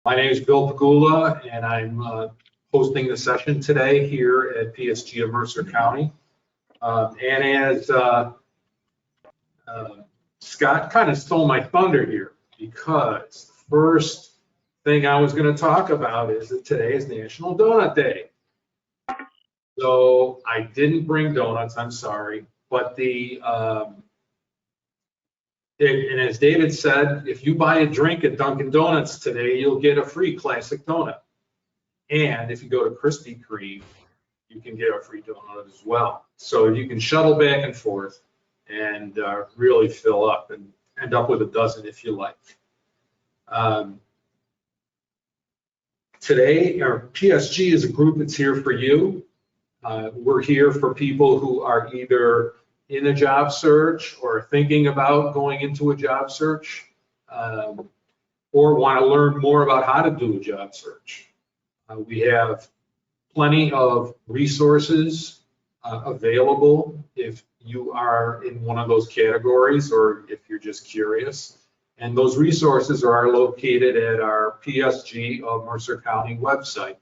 My name is Bill Pagula, and I'm hosting the session today here at PSG of Mercer County. And as Scott kind of stole my thunder here, because the first thing I was going to talk about is that today is National Donut Day. So I didn't bring donuts, I'm sorry, but and as David said, if you buy a drink at Dunkin' Donuts today, you'll get a free classic donut. And if you go to Krispy Kreme, you can get a free donut as well. So you can shuttle back and forth and really fill up and end up with a dozen if you like. Today, our PSG is a group that's here for you. We're here for people who are either in a job search or thinking about going into a job search, or want to learn more about how to do a job search. We have plenty of resources available if you are in one of those categories or if you're just curious. And those resources are located at our PSG of Mercer County website.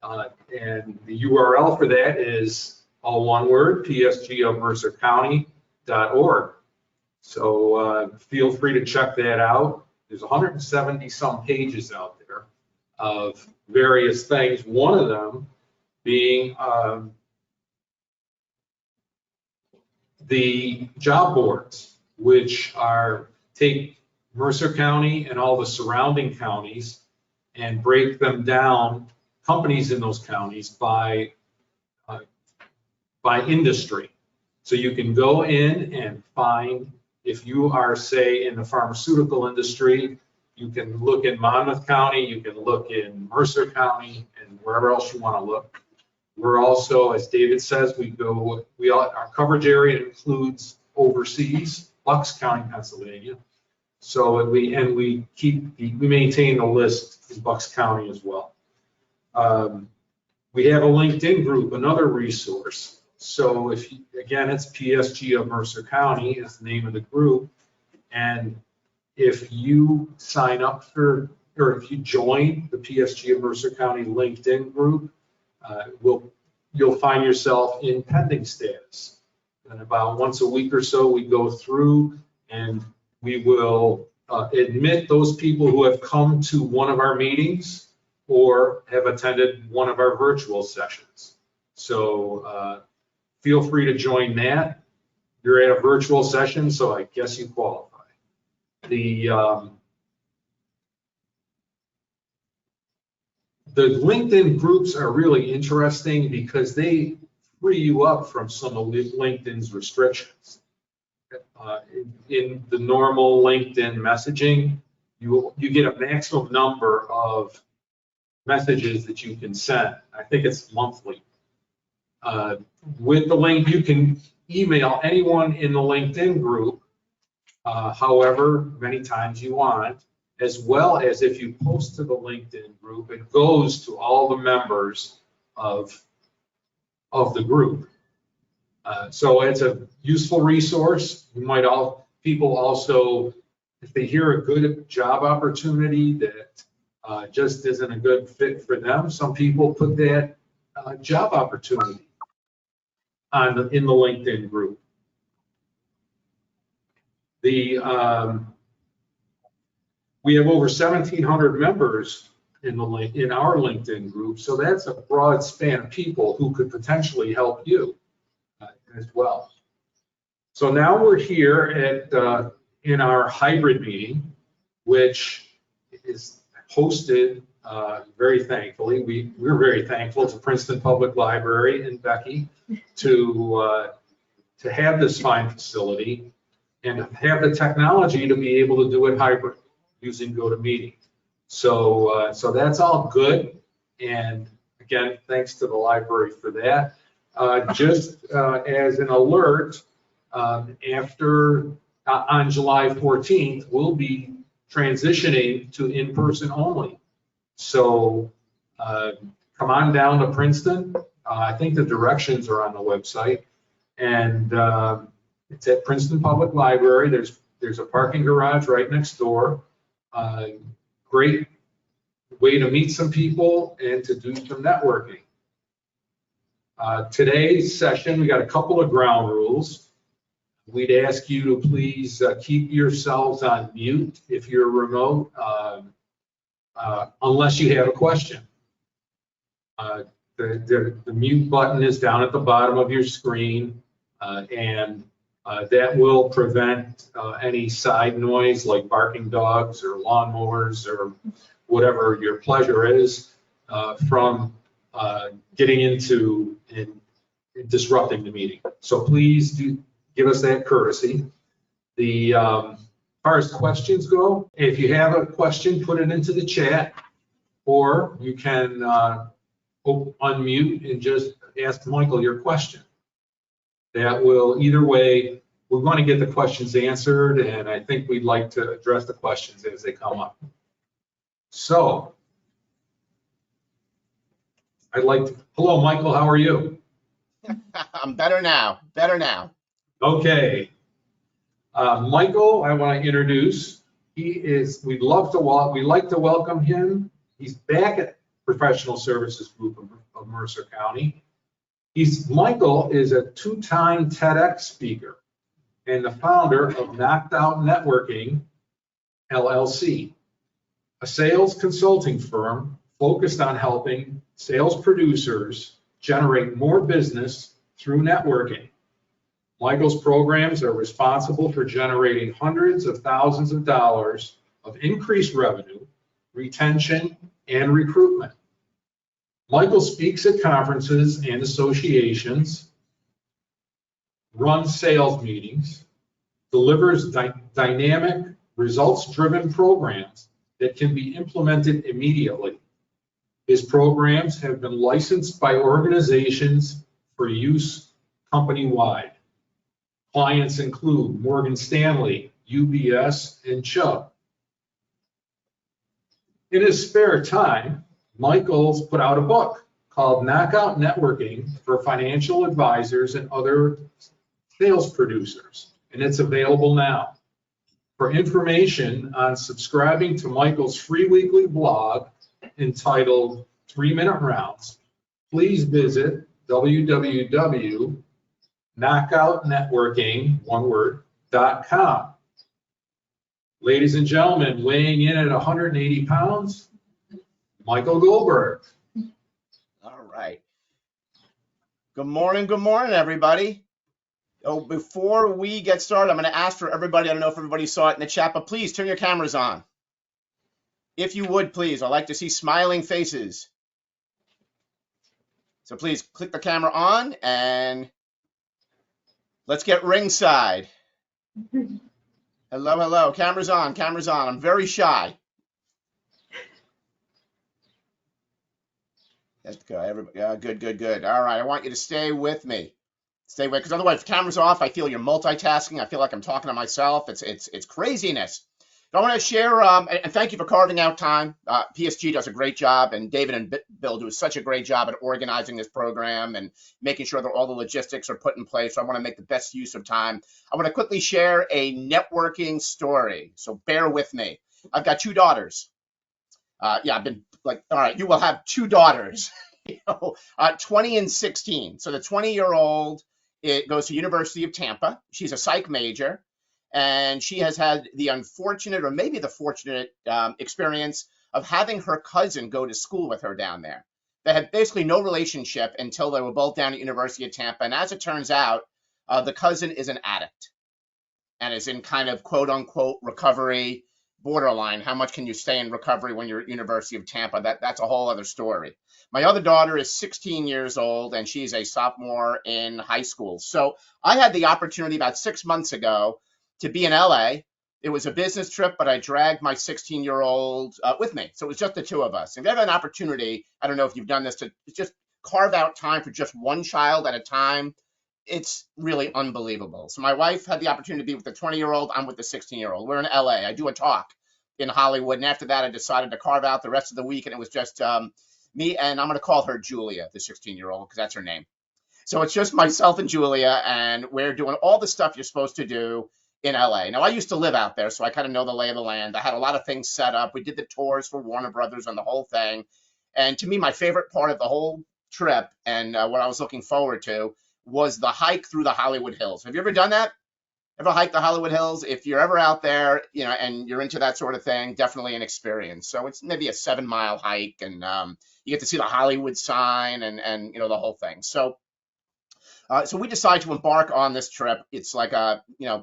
And the URL for that is all one word, psgofmercercounty.org. So feel free to check that out. There's 170 some pages out there of various things. One of them being the job boards, which take Mercer County and all the surrounding counties and break them down, companies in those counties by industry. So you can go in and find, if you are, say, in the pharmaceutical industry, you can look in Monmouth County, you can look in Mercer County, and wherever else you want to look. We're also, as David says, our coverage area includes overseas, Bucks County, Pennsylvania. So we maintain a list in Bucks County as well. We have a LinkedIn group, another resource. So again, it's PSG of Mercer County is the name of the group. And if you sign up or if you join the PSG of Mercer County LinkedIn group, you'll find yourself in pending status. And about once a week or so, we go through and we will admit those people who have come to one of our meetings or have attended one of our virtual sessions. So feel free to join that. You're at a virtual session, so I guess you qualify. The LinkedIn groups are really interesting because they free you up from some of LinkedIn's restrictions. In the normal LinkedIn messaging, you get a maximum number of messages that you can send. I think it's monthly. With the link, you can email anyone in the LinkedIn group, however many times you want, as well as if you post to the LinkedIn group, it goes to all the members of the group. So it's a useful resource. People also, if they hear a good job opportunity that just isn't a good fit for them, some people put that job opportunity in the LinkedIn group. We have over 1,700 members in our LinkedIn group, so that's a broad span of people who could potentially help you as well. So now we're here in our hybrid meeting, which is hosted very thankfully. We're very thankful to Princeton Public Library and Becky to have this fine facility and have the technology to be able to do it hybrid using GoToMeeting. So that's all good. And again, thanks to the library for that. Just as an alert, on July 14th, we'll be transitioning to in-person only. So come on down to Princeton. I think the directions are on the website. And it's at Princeton Public Library. There's a parking garage right next door. Great way to meet some people and to do some networking. Today's session, we got a couple of ground rules. We'd ask you to please keep yourselves on mute if you're remote, unless you have a question. The mute button is down at the bottom of your screen, and that will prevent any side noise like barking dogs or lawnmowers or whatever your pleasure is from getting into and disrupting the meeting. So please do give us that courtesy. As far as questions go, if you have a question, put it into the chat, or you can unmute and just ask Michael your question. That will, either way, we want to get the questions answered, and I think we'd like to address the questions as they come up. So, hello, Michael, how are you? I'm better now, Okay. Michael, I want to introduce. We'd like to welcome him. He's back at Professional Services Group of Mercer County. Michael is a two-time TEDx speaker and the founder of Knocked Out Networking, LLC, a sales consulting firm focused on helping sales producers generate more business through networking. Michael's programs are responsible for generating hundreds of thousands of dollars of increased revenue, retention, and recruitment. Michael speaks at conferences and associations, runs sales meetings, delivers dynamic, results-driven programs that can be implemented immediately. His programs have been licensed by organizations for use company-wide. Clients include Morgan Stanley, UBS, and Chubb. In his spare time, Michael's put out a book called Knockout Networking for Financial Advisors and Other Sales Producers, and it's available now. For information on subscribing to Michael's free weekly blog entitled 3-Minute Rounds, please visit www.knockoutnetworking.com. Ladies and gentlemen, weighing in at 180 pounds, Michael Goldberg. All right. Good morning, everybody. Oh, before we get started, I'm going to ask for everybody, I don't know if everybody saw it in the chat, but please turn your cameras on. If you would, please, I'd like to see smiling faces. So please click the camera on and let's get ringside. Hello, cameras on. I'm very shy. Let's go, everybody. Good. All right, I want you to stay with me. Stay with, because otherwise, if the camera's off, I feel you're multitasking. I feel like I'm talking to myself. It's craziness. I want to share, and thank you for carving out time. PSG does a great job, and David and Bill do such a great job at organizing this program and making sure that all the logistics are put in place. So I want to make the best use of time. I want to quickly share a networking story, so bear with me. I've got 2 daughters. I've been like, all right, you will have 2 daughters, 20 and 16. So the 20-year-old goes to University of Tampa. She's a psych major. And she has had the unfortunate, or maybe the fortunate experience of having her cousin go to school with her down there. They had basically no relationship until they were both down at University of Tampa. And as it turns out, the cousin is an addict and is in kind of quote unquote recovery, borderline. How much can you stay in recovery when you're at University of Tampa? That's a whole other story. My other daughter is 16 years old and she's a sophomore in high school. So I had the opportunity about 6 months ago to be in LA. It was a business trip, but I dragged my 16-year-old with me. So it was just the 2 of us. If you have an opportunity, I don't know if you've done this, to just carve out time for just one child at a time, it's really unbelievable. So my wife had the opportunity to be with the 20-year-old. I'm with the 16-year-old. We're in LA. I do a talk in Hollywood. And after that, I decided to carve out the rest of the week. And it was just me, and I'm going to call her Julia, the 16-year-old, because that's her name. So it's just myself and Julia, and we're doing all the stuff you're supposed to do in LA. Now, I used to live out there, so I kind of know the lay of the land. I had a lot of things set up. We did the tours for Warner Brothers on the whole thing. And to me, my favorite part of the whole trip and what I was looking forward to was the hike through the Hollywood Hills. Have you ever done that? Ever hiked the Hollywood Hills? If you're ever out there, and you're into that sort of thing, definitely an experience. So it's maybe a 7-mile hike, and you get to see the Hollywood sign and the whole thing. So we decide to embark on this trip. It's like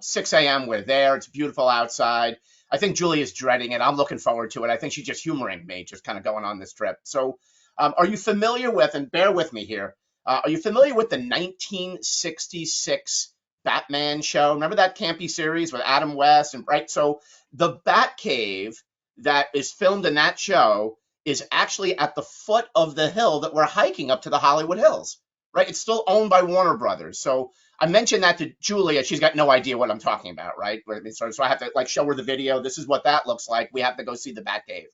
6 a.m. We're there. It's beautiful outside. I think Julie is dreading it. I'm looking forward to it. I think she's just humoring me, just kind of going on this trip. So are you familiar with, and bear with me here, are you familiar with the 1966 Batman show? Remember that campy series with Adam West right? So the Batcave that is filmed in that show is actually at the foot of the hill that we're hiking up to the Hollywood Hills, right? It's still owned by Warner Brothers. So I mentioned that to Julia. She's got no idea what I'm talking about, right? So I have to show her the video. This is what that looks like. We have to go see the Batcave.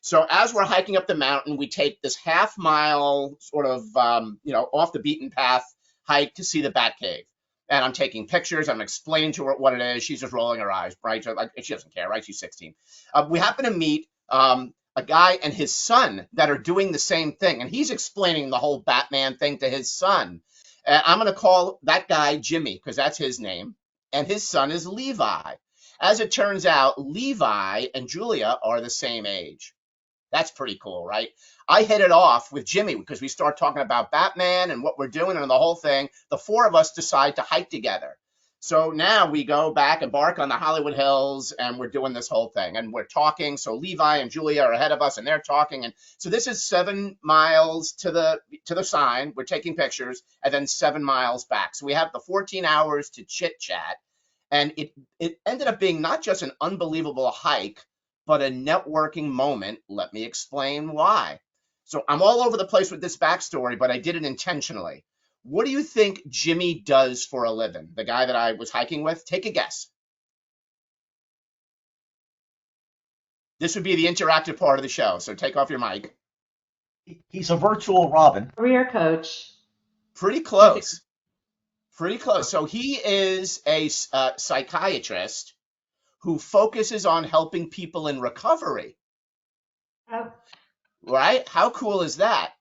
So as we're hiking up the mountain, we take this half-mile sort of, off the beaten path hike to see the Batcave. And I'm taking pictures. I'm explaining to her what it is. She's just rolling her eyes, right? She doesn't care, right? She's 16. We happen to meet a guy and his son that are doing the same thing. And he's explaining the whole Batman thing to his son. And I'm going to call that guy Jimmy because that's his name. And his son is Levi. As it turns out, Levi and Julia are the same age. That's pretty cool, right? I hit it off with Jimmy because we start talking about Batman and what we're doing and the whole thing. The four of us decide to hike together. So now we go back, embark on the Hollywood Hills, and we're doing this whole thing. And we're talking. So Levi and Julia are ahead of us, and they're talking. And so this is 7 miles to the sign. We're taking pictures, and then 7 miles back. So we have the 14 hours to chit-chat. And it ended up being not just an unbelievable hike, but a networking moment. Let me explain why. So I'm all over the place with this backstory, but I did it intentionally. What do you think Jimmy does for a living? The guy that I was hiking with? Take a guess. This would be the interactive part of the show, so take off your mic. He's a virtual Robin. Career coach. Pretty close. Pretty close. So he is a psychiatrist who focuses on helping people in recovery. Oh. Right? How cool is that?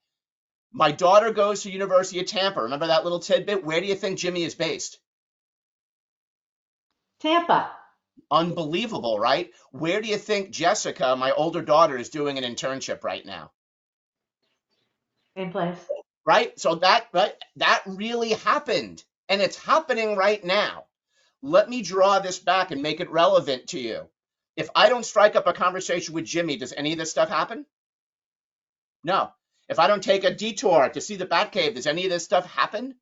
My daughter goes to University of Tampa. Remember that little tidbit? Where do you think Jimmy is based? Tampa. Unbelievable, right? Where do you think Jessica, my older daughter, is doing an internship right now? Same place. Right? So that really happened. And it's happening right now. Let me draw this back and make it relevant to you. If I don't strike up a conversation with Jimmy, does any of this stuff happen? No. If I don't take a detour to see the Batcave, does any of this stuff happen?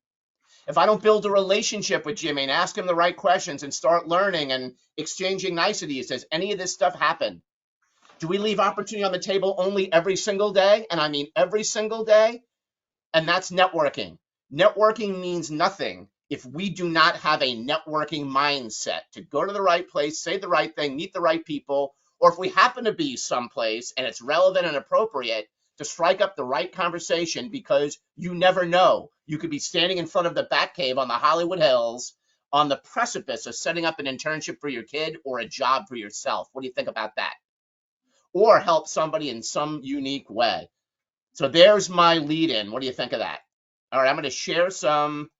If I don't build a relationship with Jimmy and ask him the right questions and start learning and exchanging niceties, does any of this stuff happen? Do we leave opportunity on the table only every single day? And I mean every single day. And that's networking. Networking means nothing if we do not have a networking mindset to go to the right place, say the right thing, meet the right people, or if we happen to be someplace and it's relevant and appropriate, to strike up the right conversation, because you never know. You could be standing in front of the Batcave on the Hollywood Hills on the precipice of setting up an internship for your kid or a job for yourself. What do you think about that? Or help somebody in some unique way. So there's my lead in. What do you think of that? All right, I'm going to share some,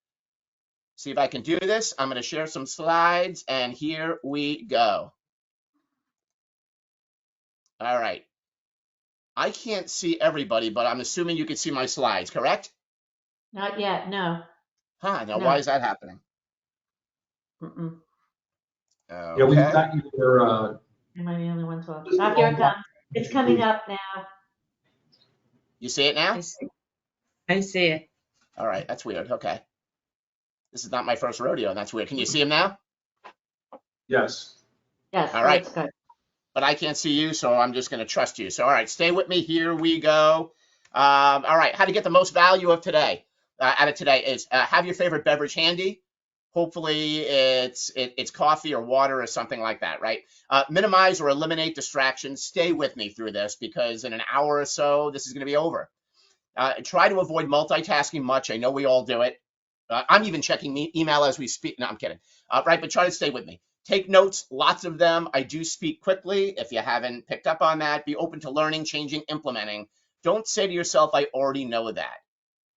see if I can do this. I'm going to share some slides, and here we go. All right. I can't see everybody, but I'm assuming you can see my slides, correct? Not yet, no. Now No. why is that happening? Mm-mm. Okay. Yeah, we've got your, Am I the only one to? Just Oh, here one it comes. It's coming up now. You see it now? I see it. All right, that's weird. Okay. This is not my first rodeo, and that's weird. Can you see him now? yes. Yes, All right. that's good. But I can't see you, so I'm just going to trust you. So, all right, stay with me. Here we go. All right, how to get the most value of today, out of today is have your favorite beverage handy. Hopefully it's coffee or water or something like that, right? Minimize or eliminate distractions. Stay with me through this, because in an hour or so, this is going to be over. Try to avoid multitasking much. I know we all do it. I'm even checking email as we speak. No, I'm kidding. Right, but try to stay with me. Take notes, lots of them. I do speak quickly. If you haven't picked up on that, be open to learning, changing, implementing. Don't say to yourself, I already know that.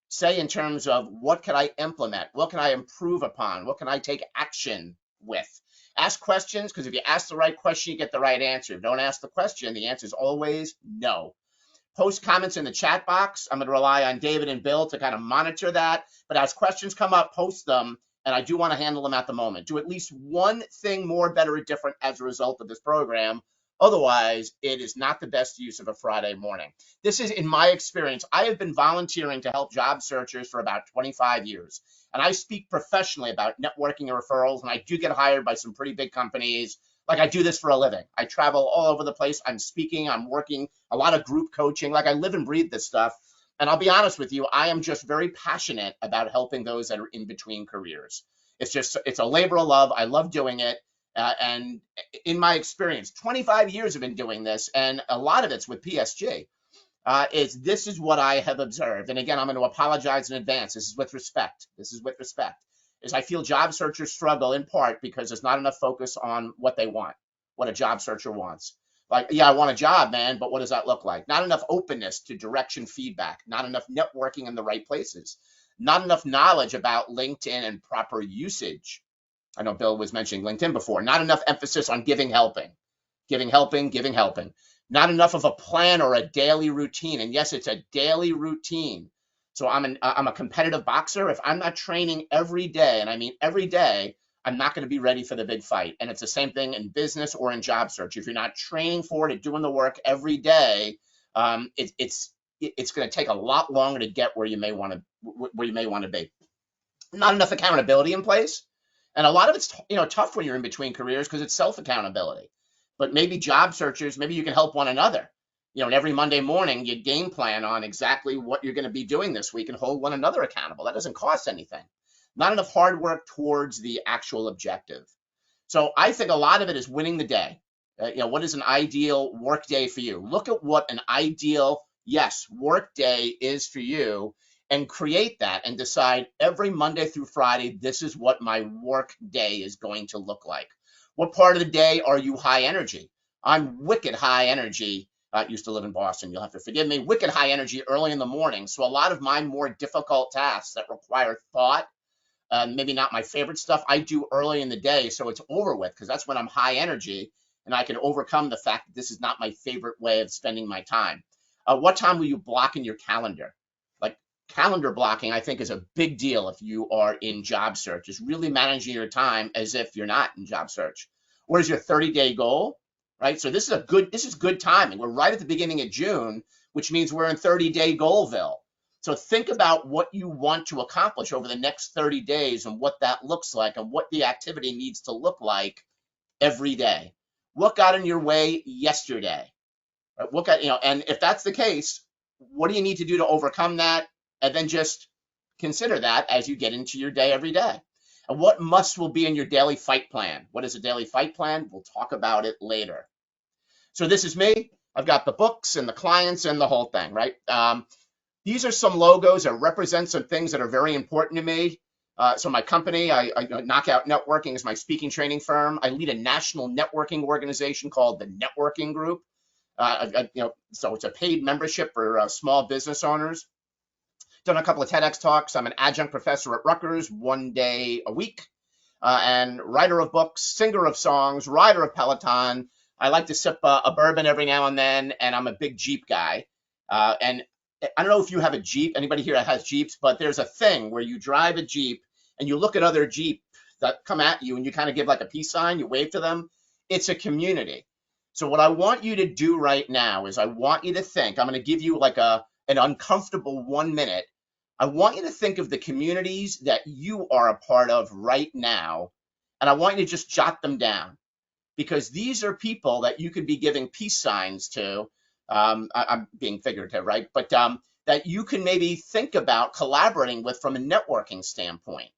Say in terms of what can I implement? What can I improve upon? What can I take action with? Ask questions, because if you ask the right question, you get the right answer. If you don't ask the question, the answer is always no. Post comments in the chat box. I'm going to rely on David and Bill to kind of monitor that. But as questions come up, post them. And I do want to handle them at the moment. Do at least one thing more, better, or different as a result of this program. Otherwise, it is not the best use of a Friday morning. This is, in my experience, I have been volunteering to help job searchers for about 25 years. And I speak professionally about networking and referrals. And I do get hired by some pretty big companies. Like, I do this for a living. I travel all over the place. I'm speaking, I'm working, a lot of group coaching. Like, I live and breathe this stuff. And I'll be honest with you, I am just very passionate about helping those that are in between careers. It's a labor of love. I love doing it. And in my experience, 25 years I've been doing this, and a lot of it's with PSG. This is what I have observed. And again, I'm going to apologize in advance. This is with respect. Is I feel job searchers struggle in part because there's not enough focus on what they want, what a job searcher wants. Like, yeah, I want a job, man, but what does that look like? Not enough openness to direction feedback, not enough networking in the right places, not enough knowledge about LinkedIn and proper usage. I know Bill was mentioning LinkedIn before. Not enough emphasis on giving, helping. Not enough of a plan or a daily routine. And yes, it's a daily routine. So I'm a competitive boxer. If I'm not training every day, and I mean every day, I'm not going to be ready for the big fight. And it's the same thing in business or in job search. If you're not training for it and doing the work every day, it's going to take a lot longer to get where you may want to be. Not enough accountability in place. And a lot of it's tough when you're in between careers because it's self-accountability. But maybe job searchers, maybe you can help one another. And every Monday morning you game plan on exactly what you're going to be doing this week and hold one another accountable. That doesn't cost anything. Not enough hard work towards the actual objective. So I think a lot of it is winning the day. What is an ideal work day for you? Look at what an ideal, work day is for you and create that and decide every Monday through Friday, this is what my work day is going to look like. What part of the day are you high energy? I'm wicked high energy. I used to live in Boston. You'll have to forgive me. Wicked high energy early in the morning. So a lot of my more difficult tasks that require thought, maybe not my favorite stuff, I do early in the day so it's over with because that's when I'm high energy and I can overcome the fact that this is not my favorite way of spending my time. What time will you block in your calendar? Like calendar blocking, I think, is a big deal if you are in job search, is really managing your time as if you're not in job search. What is your 30-day goal? Right? So this is good timing. We're right at the beginning of June, which means we're in 30-day goalville. So think about what you want to accomplish over the next 30 days and what that looks like and what the activity needs to look like every day. What got in your way yesterday? Right? And if that's the case, what do you need to do to overcome that? And then just consider that as you get into your day every day. And what must will be in your daily fight plan? What is a daily fight plan? We'll talk about it later. So this is me. I've got the books and the clients and the whole thing, right? These are some logos that represent some things that are very important to me. So my company, I Knockout Networking is my speaking training firm. I lead a national networking organization called the Networking Group. So it's a paid membership for small business owners. Done a couple of TEDx talks. I'm an adjunct professor at Rutgers, one day a week, and writer of books, singer of songs, rider of Peloton. I like to sip a bourbon every now and then, and I'm a big Jeep guy. And I don't know if you have a Jeep, anybody here that has Jeeps, but there's a thing where you drive a Jeep and you look at other Jeep that come at you and you kind of give like a peace sign, you wave to them. It's a community. So what I want you to do right now is I want you to think, I'm going to give you like an uncomfortable 1 minute. I want you to think of the communities that you are a part of right now, and I want you to just jot them down because these are people that you could be giving peace signs to. I'm being figurative, right? But that you can maybe think about collaborating with from a networking standpoint.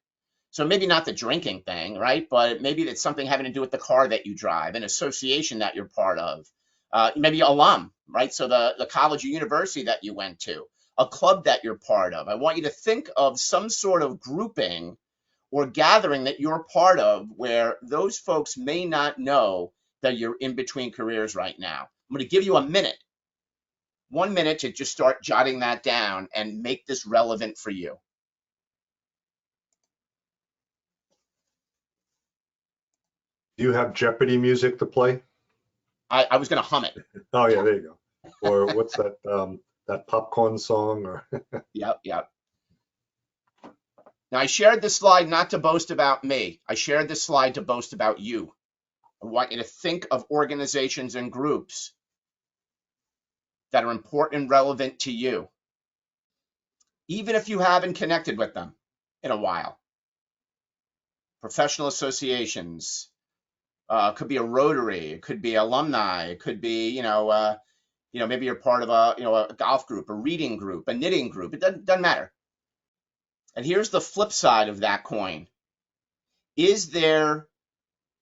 So maybe not the drinking thing, right? But maybe it's something having to do with the car that you drive, an association that you're part of, maybe alum, right? So the college or university that you went to, a club that you're part of. I want you to think of some sort of grouping or gathering that you're part of where those folks may not know that you're in between careers right now. I'm going to give you a minute, 1 minute to just start jotting that down and make this relevant for you. Do you have Jeopardy music to play? I was going to hum it. Oh yeah, there you go. Or what's that that popcorn song? Or Yep. Now, I shared this slide not to boast about me. I shared this slide to boast about you. I want you to think of organizations and groups that are important and relevant to you, even if you haven't connected with them in a while. Professional associations, could be a Rotary, it could be alumni, it could be, maybe you're part of a golf group, a reading group, a knitting group. It doesn't matter. And here's the flip side of that coin. Is there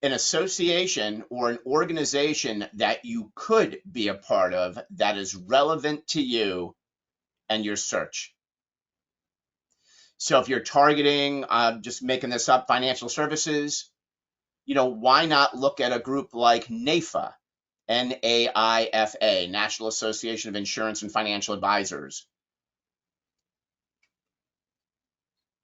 an association or an organization that you could be a part of that is relevant to you and your search? So if you're targeting, just making this up, financial services, why not look at a group like NAIFA, NAIFA, National Association of Insurance and Financial Advisors,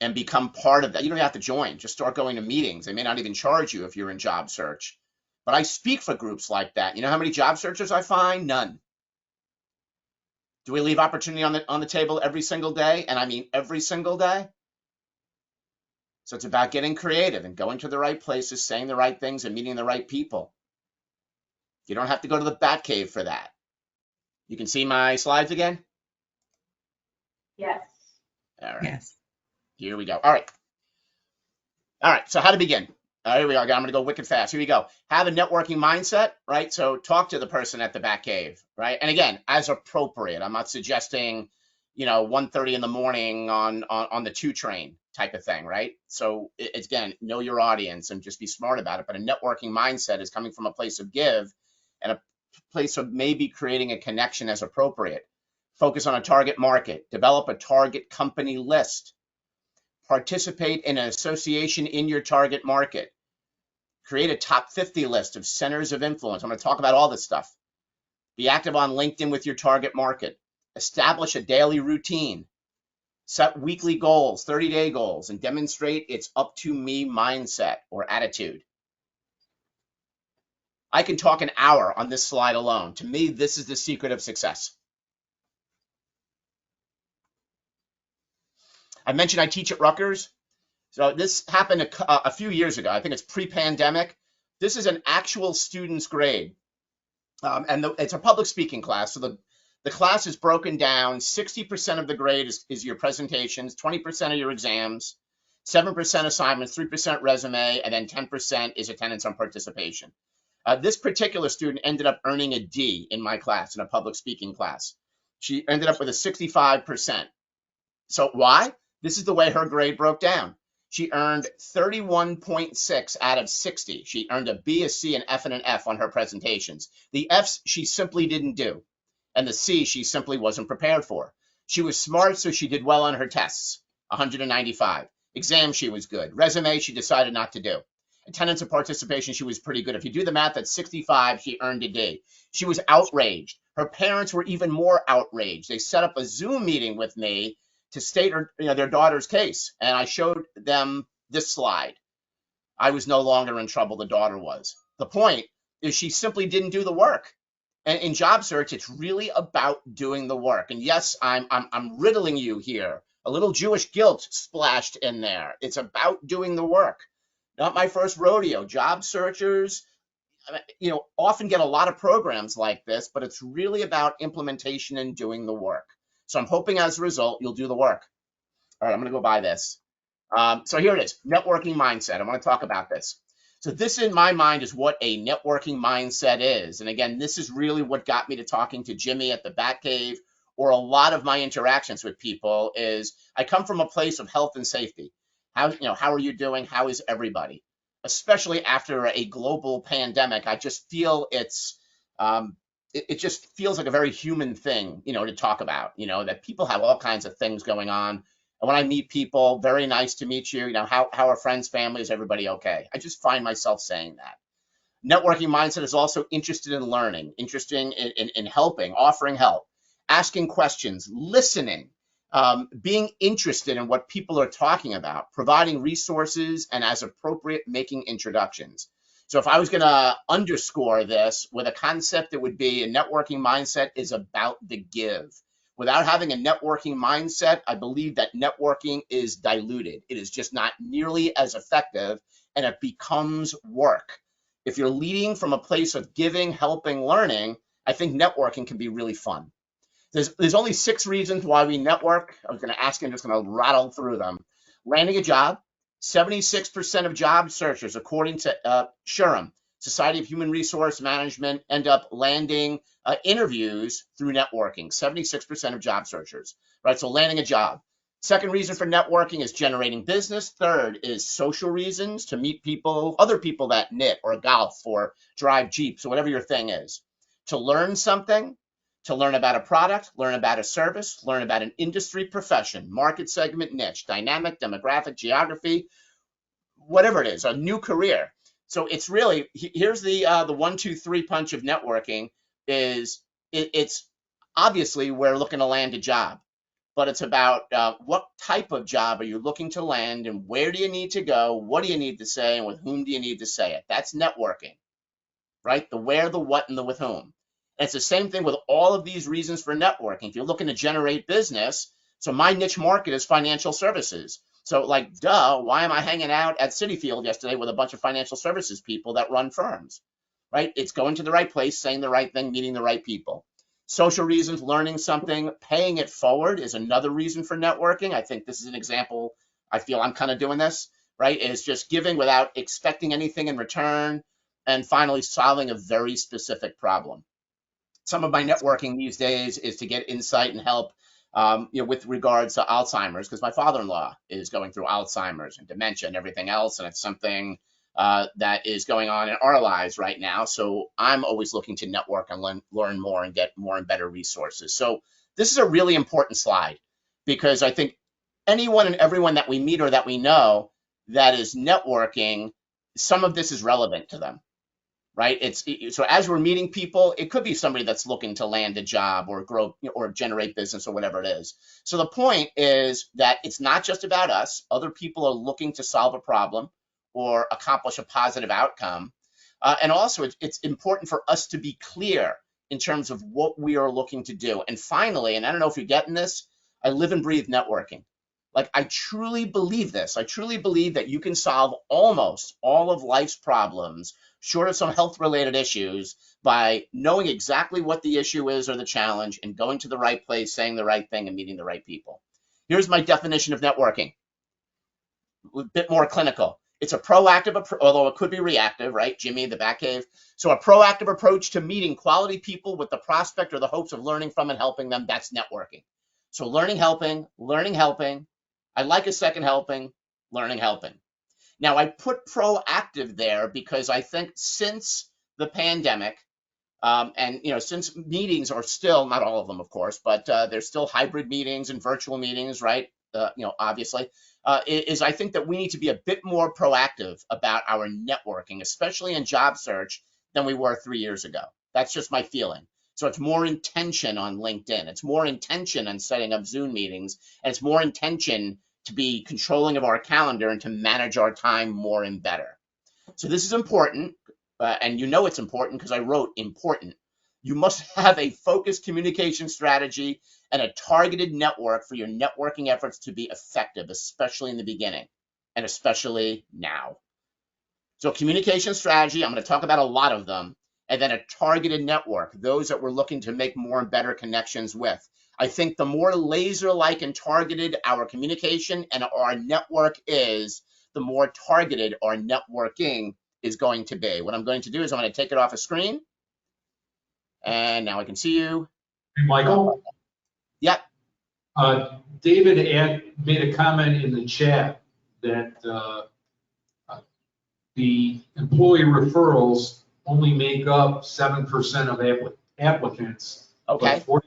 and become part of that. You don't have to join, just start going to meetings. They may not even charge you if you're in job search. But I speak for groups like that. You know how many job searchers I find? None. Do we leave opportunity on the table every single day? And I mean every single day. So it's about getting creative and going to the right places, saying the right things, and meeting the right people. You don't have to go to the Batcave for that. You can see my slides again? Yes. All right. Yes. Here we go. All right. So how to begin? Here we go. I'm going to go wicked fast. Here we go. Have a networking mindset, right? So talk to the person at the Batcave, right? And again, as appropriate. I'm not suggesting, 1:30 in the morning on the 2 train type of thing, right? So it's, again, know your audience and just be smart about it. But a networking mindset is coming from a place of give and a place of maybe creating a connection as appropriate. Focus on a target market. Develop a target company list. Participate in an association in your target market. Create a top 50 list of centers of influence. I'm going to talk about all this stuff. Be active on LinkedIn with your target market. Establish a daily routine. Set weekly goals, 30-day goals, and demonstrate its up to me mindset or attitude. I can talk an hour on this slide alone. To me, this is the secret of success. I mentioned I teach at Rutgers. So this happened a few years ago. I think it's pre-pandemic. This is an actual student's grade. And it's a public speaking class. So the class is broken down. 60% of the grade is your presentations, 20% of your exams, 7% assignments, 3% resume, and then 10% is attendance on participation. This particular student ended up earning a D in my class, in a public speaking class. She ended up with a 65%. So why? This is the way her grade broke down. She earned 31.6 out of 60. She earned a B, a C, an F, and an F on her presentations. The Fs she simply didn't do, and the C she simply wasn't prepared for. She was smart, so she did well on her tests, 195. Exam, she was good. Resume, she decided not to do. Attendance and participation, she was pretty good. If you do the math, at 65, she earned a D. She was outraged. Her parents were even more outraged. They set up a Zoom meeting with me to state their daughter's case. And I showed them this slide. I was no longer in trouble, the daughter was. The point is she simply didn't do the work. And in job search, it's really about doing the work. And yes, I'm riddling you here. A little Jewish guilt splashed in there. It's about doing the work. Not my first rodeo. Job searchers, often get a lot of programs like this, but it's really about implementation and doing the work. So I'm hoping as a result, you'll do the work. All right, I'm going to go by this. So here it is, networking mindset. I want to talk about this. So this, in my mind, is what a networking mindset is. And again, this is really what got me to talking to Jimmy at the Batcave, or a lot of my interactions with people is I come from a place of health and safety. How are you doing? How is everybody? Especially after a global pandemic, I just feel it just feels like a very human thing, to talk about, that people have all kinds of things going on. And when I meet people, very nice to meet you. You know, how are friends, family? Is everybody okay? I just find myself saying that. Networking mindset is also interested in learning, interested in helping, offering help, asking questions, listening, being interested in what people are talking about, providing resources, and as appropriate, making introductions. So if I was going to underscore this with a concept, it would be a networking mindset is about the give. Without having a networking mindset, I believe that networking is diluted. It is just not nearly as effective, and it becomes work. If you're leading from a place of giving, helping, learning, I think networking can be really fun. There's only 6 reasons why we network. I was going to ask you, I'm just going to rattle through them. Landing a job. 76% of job searchers, according to SHRM, Society of Human Resource Management, end up landing interviews through networking. 76% of job searchers, right? So landing a job. Second reason for networking is generating business. Third is social reasons, to meet people, other people that knit or golf or drive Jeeps or whatever your thing is. To learn something, to learn about a product, learn about a service, learn about an industry, profession, market segment, niche, dynamic, demographic, geography, whatever it is, a new career. So it's really, here's the 1, 2, 3 punch of networking is it's obviously we're looking to land a job, but it's about what type of job are you looking to land and where do you need to go? What do you need to say and with whom do you need to say it? That's networking, right? The where, the what, and the with whom. And it's the same thing with all of these reasons for networking. If you're looking to generate business, so my niche market is financial services. So like, duh, why am I hanging out at Citi Field yesterday with a bunch of financial services people that run firms, right? It's going to the right place, saying the right thing, meeting the right people. Social reasons, learning something, paying it forward is another reason for networking. I think this is an example. I feel I'm kind of doing this, right? Is just giving without expecting anything in return. And finally, solving a very specific problem. Some of my networking these days is to get insight and help with regards to Alzheimer's, because my father-in-law is going through Alzheimer's and dementia and everything else, and it's something that is going on in our lives right now. So I'm always looking to network and learn more and get more and better resources. So this is a really important slide because I think anyone and everyone that we meet or that we know that is networking, some of this is relevant to them. Right? So as we're meeting people, it could be somebody that's looking to land a job or grow or generate business or whatever it is. So the point is that it's not just about us. Other people are looking to solve a problem or accomplish a positive outcome. And also it's important for us to be clear in terms of what we are looking to do. And finally, and I don't know if you're getting this, I live and breathe networking. Like I truly believe this. I truly believe that you can solve almost all of life's problems, short of some health-related issues, by knowing exactly what the issue is or the challenge and going to the right place, saying the right thing, and meeting the right people. Here's my definition of networking. A bit more clinical. It's a proactive, although it could be reactive, right? Jimmy, the Batcave. So a proactive approach to meeting quality people with the prospect or the hopes of learning from and helping them, that's networking. So learning, helping. I like a second helping, learning, helping. Now, I put proactive there because I think since the pandemic, and since meetings are still, not all of them, of course, but there's still hybrid meetings and virtual meetings, right? Obviously, I think that we need to be a bit more proactive about our networking, especially in job search, than we were 3 years ago. That's just my feeling. So it's more intention on LinkedIn. It's more intention on setting up Zoom meetings. And it's more intention to be controlling of our calendar and to manage our time more and better. So this is important. And it's important because I wrote important. You must have a focused communication strategy and a targeted network for your networking efforts to be effective, especially in the beginning and especially now. So communication strategy, I'm going to talk about a lot of them. And then a targeted network, those that we're looking to make more and better connections with. I think the more laser-like and targeted our communication and our network is, the more targeted our networking is going to be. What I'm going to do is I'm going to take it off a screen. And now I can see you. Hey, Michael? Yep. David made a comment in the chat that the employee referrals only make up 7% of applicants, Okay. but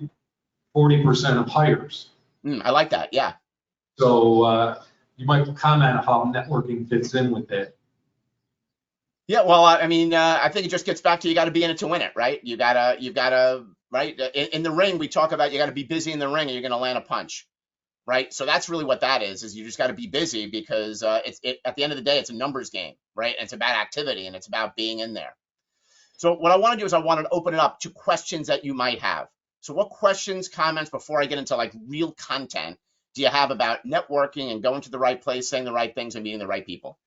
40% of hires. I like that. Yeah. So you might comment on how networking fits in with it. Yeah, well, I mean, I think it just gets back to you got to be in it to win it, right? You gotta, right? In the ring, we talk about you got to be busy in the ring, or you're going to land a punch, right? So that's really what that is you just got to be busy because at the end of the day, it's a numbers game, right? And it's about activity and it's about being in there. So what I want to do is I want to open it up to questions that you might have. So what questions, comments, before I get into like real content, do you have about networking and going to the right place, saying the right things, and meeting the right people?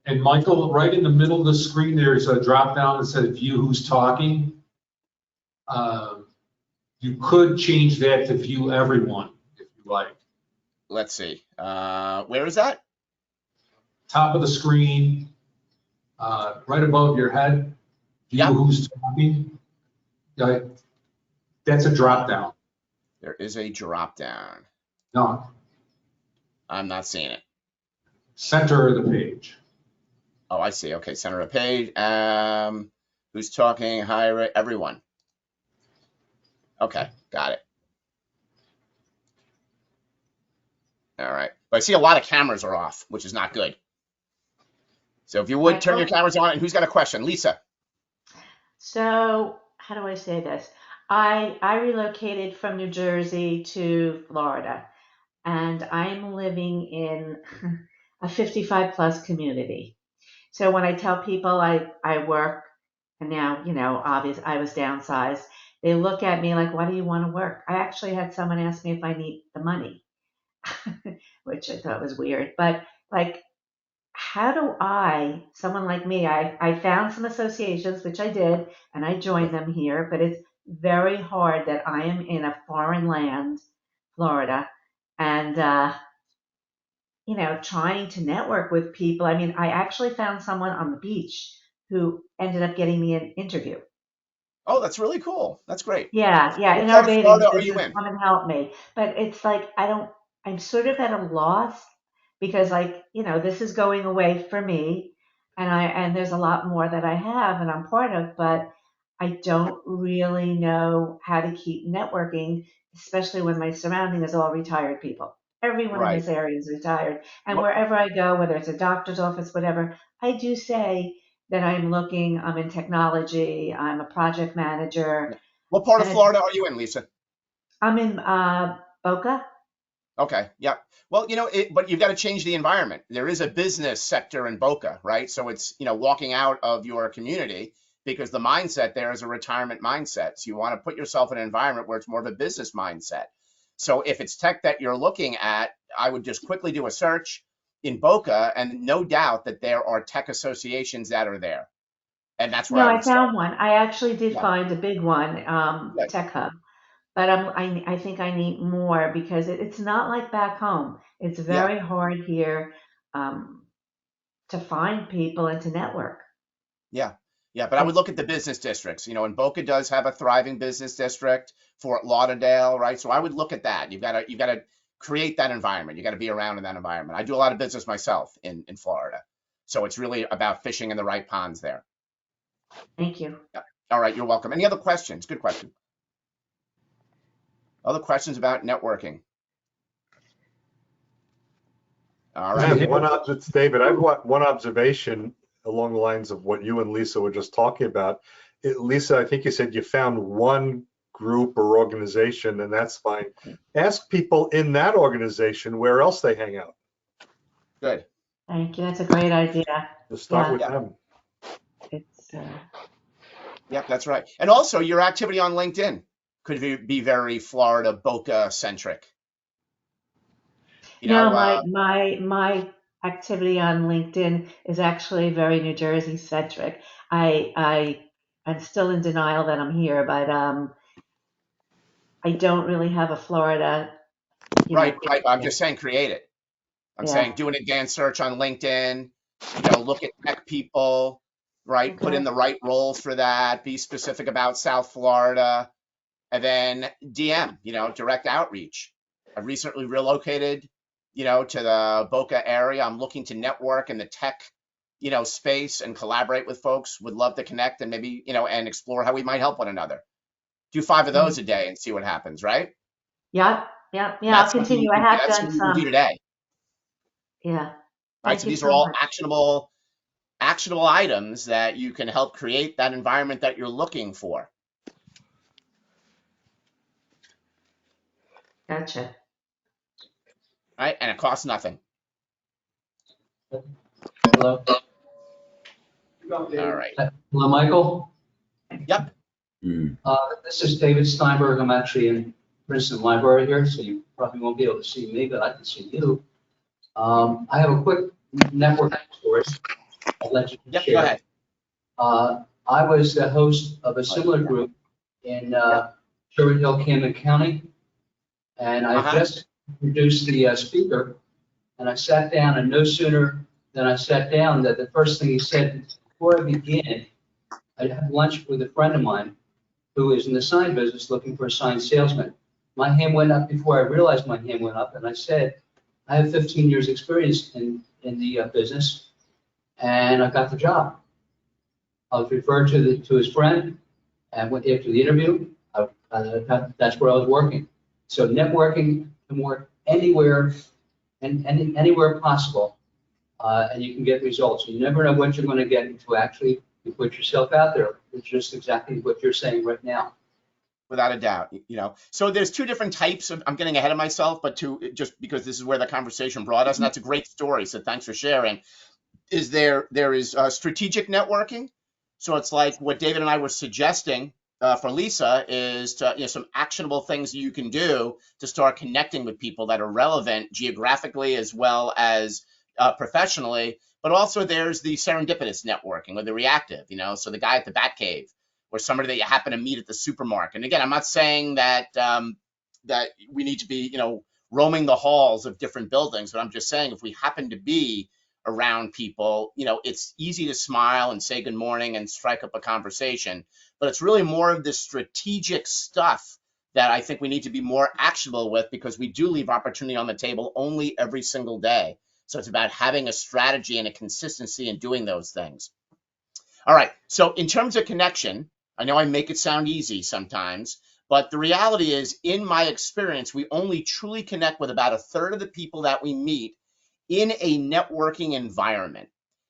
And Michael, right in the middle of the screen, there's a drop down that says view who's talking. You could change that to view everyone if you like. Let's see. Where is that? Top of the screen, right above your head, view Yep. who's talking. That's a drop down. There is a drop down. No, I'm not seeing it. center of the page. Oh, I see. Okay, center of page. Who's talking? Hi, everyone. Okay, got it. All right. But I see a lot of cameras are off, which is not good. So if you would turn your cameras on, and who's got a question? Lisa. So, how do I say this? I relocated from New Jersey to Florida, and I'm living in a 55 plus community. So when I tell people I work, and now, obvious, I was downsized, they look at me like, why do you want to work? I actually had someone ask me if I need the money, which I thought was weird. But like, how do someone like me, I found some associations, which I did, and I joined them here, but it's very hard that I am in a foreign land, Florida, and, trying to network with people. I mean, I actually found someone on the beach who ended up getting me an interview. Oh, that's really cool. That's great. Yeah, What in our part of bathing Florida are you business, in? come and help me. But it's like, I'm sort of at a loss because like, this is going away for me and there's a lot more that I have and I'm part of, but I don't really know how to keep networking, especially when my surrounding is all retired people. Everyone in Right. this area is retired. And What, wherever I go, whether it's a doctor's office, whatever, I do say that I'm in technology, I'm a project manager, what part of and Florida are you in, Lisa? I'm in Boca. Okay. Yep. Well, but you've got to change the environment. There is a business sector in Boca, right? So it's, walking out of your community because the mindset there is a retirement mindset. So you want to put yourself in an environment where it's more of a business mindset. So if it's tech that you're looking at, I would just quickly do a search in Boca, and no doubt that there are tech associations that are there. And that's where No, I I would start. found one. I actually did Yeah. find a big one, Good. Tech Hub. But I think I need more because it's not like back home. It's Yeah. very hard here um, to find people and to network. Yeah. Yeah. But I would look at the business districts, and Boca does have a thriving business district, Fort Lauderdale, right? So I would look at that. You've got to create that environment. You got to be around in that environment. I do a lot of business myself in Florida. So it's really about fishing in the right ponds there. Thank you. Yeah. All right. You're welcome. Any other questions? Good question. Other questions about networking? All I right. have it's David. I have one observation along the lines of what you and Lisa were just talking about. Lisa, I think you said you found one group or organization, and that's fine. Ask people in that organization where else they hang out. Good. Thank you. That's a great idea. Just start Yeah, with Yeah. them. it's Yep, that's right. And also your activity on LinkedIn could be very Florida Boca centric. no, my activity on LinkedIn is actually very New Jersey centric. I'm still in denial that I'm here, but I don't really have a Florida, Right. I'm thing. just saying create it. I'm Yeah. saying do an advanced search on LinkedIn, look at tech people, right? Put in Okay. the right roles for that, be specific about South Florida, and then DM, direct outreach. I recently relocated, to the Boca area. I'm looking to network in the tech, space and collaborate with folks. Would love to connect and maybe, and explore how we might help one another. Do 5 of those a day and see what happens, right? Yeah, yeah, And yeah. I'll that's something continue. I have that's done something you can do some. today, Yeah. right? Thank So you these are so all much. actionable items that you can help create that environment that you're looking for, Gotcha. right? And it costs nothing. Hello. All right. Hello, Michael. Yep. This is David Steinberg. I'm actually in Princeton Library here, so you probably won't be able to see me, but I can see you. I have a quick network story I'll let you Yep. Go share. ahead. I was the host of a similar group in Sherwood Hill, Camden County, and I just introduced the speaker, and I sat down, and no sooner than I sat down that the first thing he said, before I begin, I had lunch with a friend of mine who is in the sign business looking for a sign salesman. My hand went up before I realized my hand went up, and I said, I have 15 years experience in the business, and I got the job. I was referred to his friend, and after the interview, that's where I was working. So networking can work anywhere and anywhere possible, and you can get results. You never know what you're going to get until actually you put yourself out there. It's just exactly what you're saying right now. Without a doubt, so there's two different types of, I'm getting ahead of myself, but just because this is where the conversation brought us, and that's a great story, so thanks for sharing. There is strategic networking. So it's like what David and I were suggesting for Lisa is to, some actionable things you can do to start connecting with people that are relevant geographically as well as professionally. But also there's the serendipitous networking or the reactive, so the guy at the Batcave or somebody that you happen to meet at the supermarket. And again, I'm not saying that that we need to be, roaming the halls of different buildings, but I'm just saying if we happen to be around people, it's easy to smile and say good morning and strike up a conversation, but it's really more of the strategic stuff that I think we need to be more actionable with, because we do leave opportunity on the table only every single day. So it's about having a strategy and a consistency in doing those things. All right. So in terms of connection, I know I make it sound easy sometimes, but the reality is, in my experience, we only truly connect with about a third of the people that we meet in a networking environment.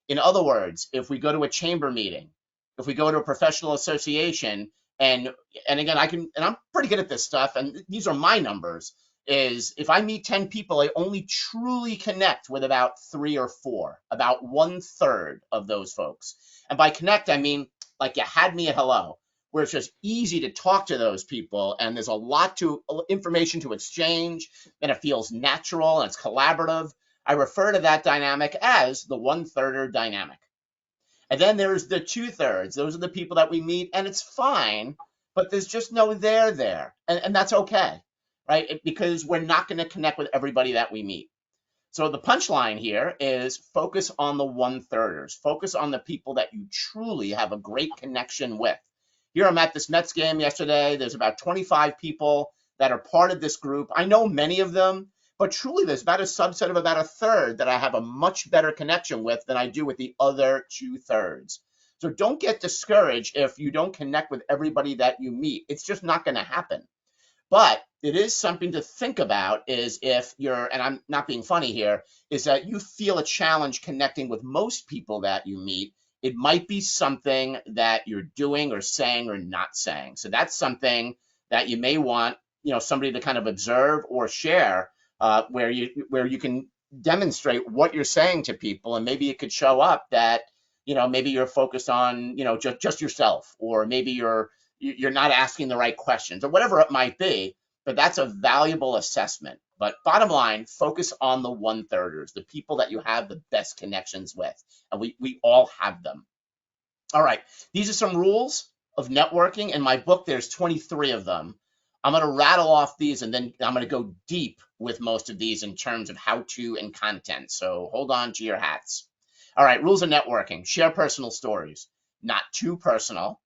In other words, if we go to a chamber meeting, if we go to a professional association, and again, I'm pretty good at this stuff, and these are my numbers, is if I meet 10 people, I only truly connect with about 3 or 4, about 1/3 of those folks. And by connect, I mean, like, you had me at hello, where it's just easy to talk to those people, and there's a lot information to exchange, and it feels natural and it's collaborative. I refer to that dynamic as the 1/3 dynamic. And then there's the 2/3. Those are the people that we meet, and it's fine, but there's just no there. And that's okay, right? Because we're not going to connect with everybody that we meet. So the punchline here is focus on the 1/3ers. Focus on the people that you truly have a great connection with. Here I'm at this Mets game yesterday. There's about 25 people that are part of this group. I know many of them, but truly there's about a subset of about 1/3 that I have a much better connection with than I do with the other 2/3. So don't get discouraged if you don't connect with everybody that you meet. It's just not going to happen. But it is something to think about, is if you're, and I'm not being funny here, is that you feel a challenge connecting with most people that you meet. It might be something that you're doing or saying or not saying. So that's something that you may want, somebody to kind of observe or share, where you can demonstrate what you're saying to people, and maybe it could show up that, maybe you're focused on, just yourself, or maybe you're not asking the right questions, or whatever it might be. But that's a valuable assessment. But bottom line, focus on the 1/3ers, the people that you have the best connections with. And we all have them. All right. These are some rules of networking. In my book, there's 23 of them. I'm going to rattle off these, and then I'm going to go deep with most of these in terms of how to and content. So hold on to your hats. All right. Rules of networking. Share personal stories. Not too personal.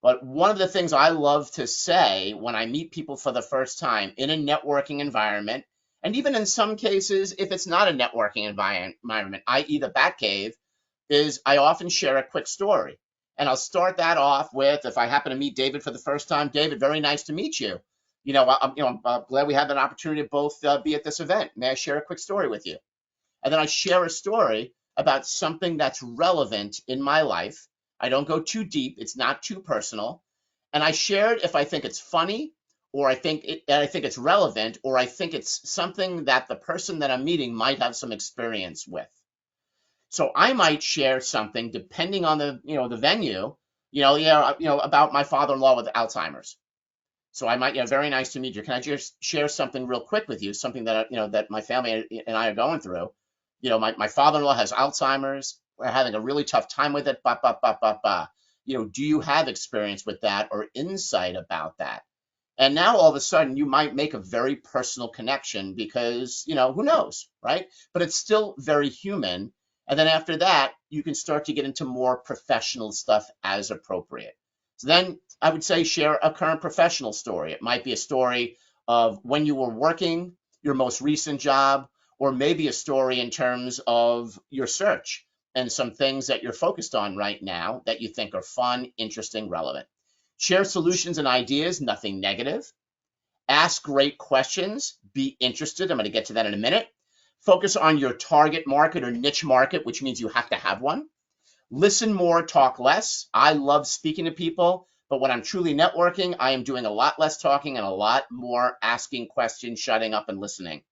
But one of the things I love to say when I meet people for the first time in a networking environment, and even in some cases, if it's not a networking environment, i.e. the Batcave, is I often share a quick story. And I'll start that off with, if I happen to meet David for the first time, David, very nice to meet you. I'm glad we had an opportunity to both be at this event. May I share a quick story with you? And then I share a story about something that's relevant in my life. I don't go too deep. It's not too personal. And I share it if I think it's funny, or I think it's relevant, or I think it's something that the person that I'm meeting might have some experience with. So I might share something depending on the venue, about my father-in-law with Alzheimer's. So I might, very nice to meet you. Can I just share something real quick with you? Something that, that my family and I are going through. My father-in-law has Alzheimer's. We're having a really tough time with it. Do you have experience with that or insight about that? And now all of a sudden you might make a very personal connection because, who knows, right? But it's still very human. And then after that, you can start to get into more professional stuff as appropriate. So then I would say share a current professional story. It might be a story of when you were working, your most recent job, or maybe a story in terms of your search and some things that you're focused on right now that you think are fun, interesting, relevant. Share solutions and ideas, nothing negative. Ask great questions. Be interested. I'm going to get to that in a minute. Focus on your target market or niche market, which means you have to have one. Listen more, talk less. I love speaking to people, but when I'm truly networking, I am doing a lot less talking and a lot more asking questions, shutting up, and listening.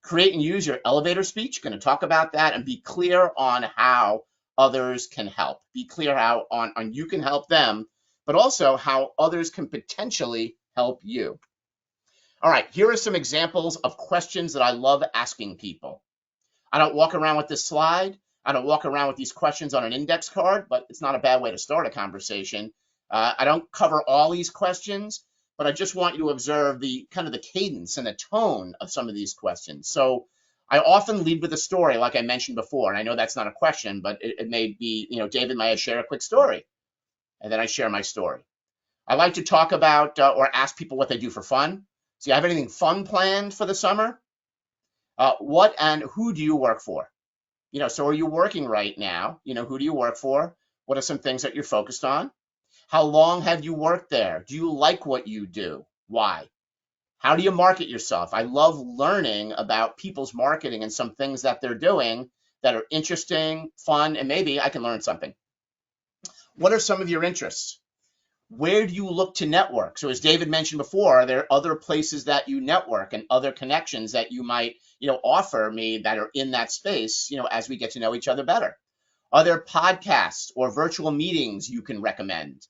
Create and use your elevator speech. Going to talk about that and be clear on how others can help. Be clear how on you can help them, but also how others can potentially help you. All right, here are some examples of questions that I love asking people. I don't walk around with this slide. I don't walk around with these questions on an index card, but it's not a bad way to start a conversation. I don't cover all these questions, but I just want you to observe the kind of the cadence and the tone of some of these questions. So I often lead with a story, like I mentioned before, and I know that's not a question, but it may be, David, may I share a quick story? And then I share my story. I like to talk about or ask people what they do for fun. So you have anything fun planned for the summer? What and who do you work for? So are you working right now? Who do you work for? What are some things that you're focused on? How long have you worked there? Do you like what you do? Why? How do you market yourself? I love learning about people's marketing and some things that they're doing that are interesting, fun, and maybe I can learn something. What are some of your interests? Where do you look to network? So as David mentioned before, are there other places that you network and other connections that you might, offer me that are in that space, as we get to know each other better? Are there podcasts or virtual meetings you can recommend?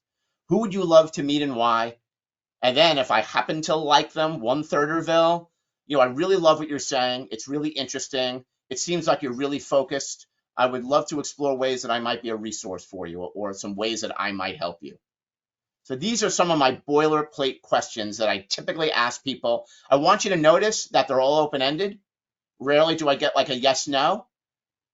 Who would you love to meet and why? And then if I happen to like them, 1/3erville, I really love what you're saying. It's really interesting. It seems like you're really focused. I would love to explore ways that I might be a resource for you or some ways that I might help you. So these are some of my boilerplate questions that I typically ask people. I want you to notice that they're all open-ended. Rarely do I get like a yes, no.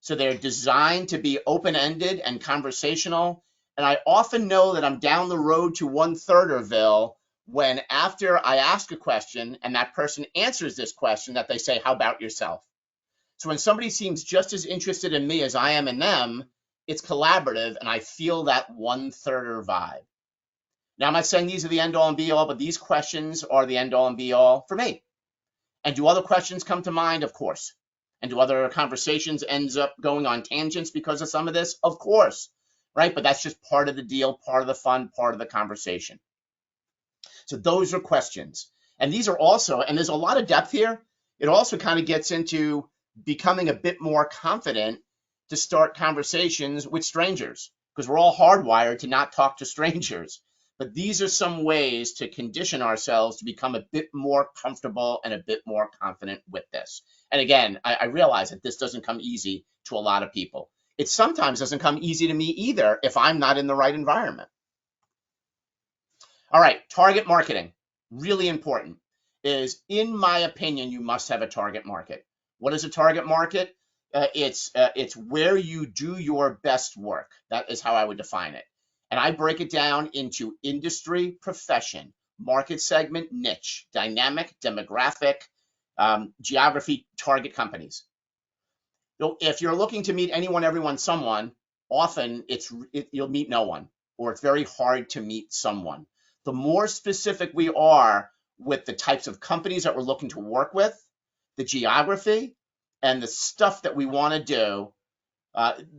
So they're designed to be open-ended and conversational. And I often know that I'm down the road to 1/3erville when after I ask a question and that person answers this question that they say, how about yourself? So when somebody seems just as interested in me as I am in them, it's collaborative and I feel that 1/3er vibe. Now, I'm not saying these are the end all and be all, but these questions are the end all and be all for me. And do other questions come to mind? Of course. And do other conversations ends up going on tangents because of some of this? Of course, right? But that's just part of the deal, part of the fun, part of the conversation. So those are questions. And these are also, and there's a lot of depth here. It also kind of gets into becoming a bit more confident to start conversations with strangers because we're all hardwired to not talk to strangers. But these are some ways to condition ourselves to become a bit more comfortable and a bit more confident with this. And again, I realize that this doesn't come easy to a lot of people. It sometimes doesn't come easy to me either if I'm not in the right environment. All right, target marketing, really important, is in my opinion, you must have a target market. What is a target market? It's where you do your best work. That is how I would define it. And I break it down into industry, profession, market segment, niche, dynamic, demographic, geography, target companies. So if you're looking to meet anyone, everyone, someone, often you'll meet no one, or it's very hard to meet someone. The more specific we are with the types of companies that we're looking to work with, the geography, and the stuff that we want to do,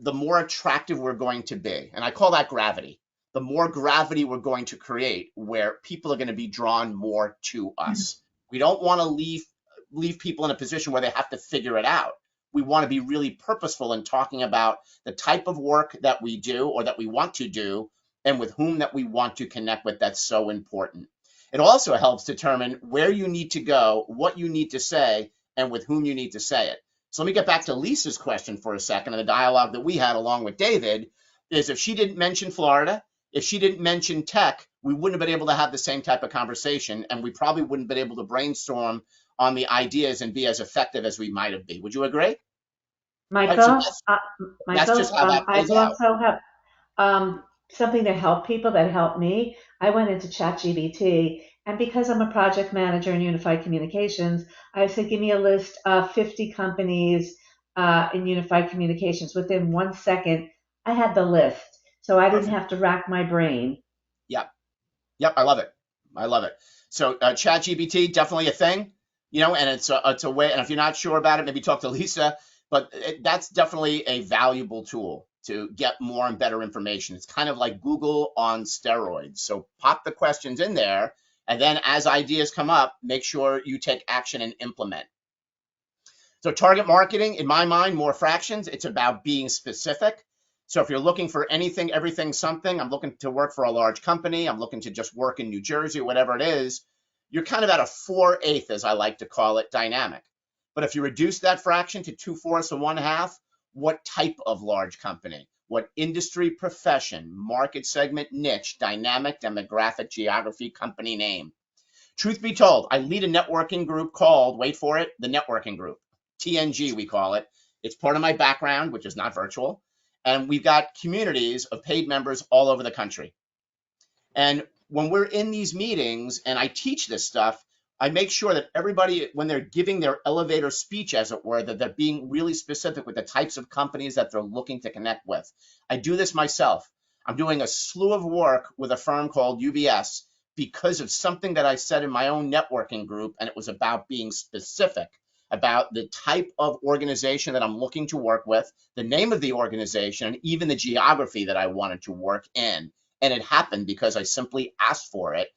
the more attractive we're going to be. And I call that gravity. The more gravity we're going to create, where people are going to be drawn more to us. We don't want to leave people in a position where they have to figure it out. We want to be really purposeful in talking about the type of work that we do or that we want to do, and with whom that we want to connect with. That's so important. It also helps determine where you need to go, what you need to say, and with whom you need to say it. So let me get back to Lisa's question for a second, and the dialogue that we had along with David is, if she didn't mention Florida, if she didn't mention tech, we wouldn't have been able to have the same type of conversation, and we probably wouldn't have been able to brainstorm on the ideas and be as effective as we might have been. Would you agree? Michael, Right, so that's just how that I plays out. also have something to help people that helped me. I went into ChatGPT, and because I'm a project manager in Unified Communications, I said, give me a list of 50 companies in Unified Communications. Within 1 second, I had the list, so I didn't have to rack my brain. Yep, I love it. I love it. So ChatGPT, definitely a thing, and it's a way, and if you're not sure about it, maybe talk to Lisa, but that's definitely a valuable tool to get more and better information. It's kind of like Google on steroids. So pop the questions in there, and then as ideas come up, make sure you take action and implement. So target marketing, in my mind, more fractions. It's about being specific. So if you're looking for anything, everything, something, I'm looking to work for a large company, I'm looking to just work in New Jersey, or whatever it is, you're kind of at a 4/8, as I like to call it, dynamic. But if you reduce that fraction to 2/4 and 1/2, what type of large company, what industry, profession, market segment, niche, dynamic, demographic, geography, company name. Truth be told, I lead a networking group called, wait for it, the networking group, TNG we call it. It's part of my background, which is not virtual. And we've got communities of paid members all over the country. And when we're in these meetings and I teach this stuff, I make sure that everybody, when they're giving their elevator speech, as it were, that they're being really specific with the types of companies that they're looking to connect with. I do this myself. I'm doing a slew of work with a firm called UBS because of something that I said in my own networking group, and it was about being specific about the type of organization that I'm looking to work with, the name of the organization, and even the geography that I wanted to work in. And it happened because I simply asked for it,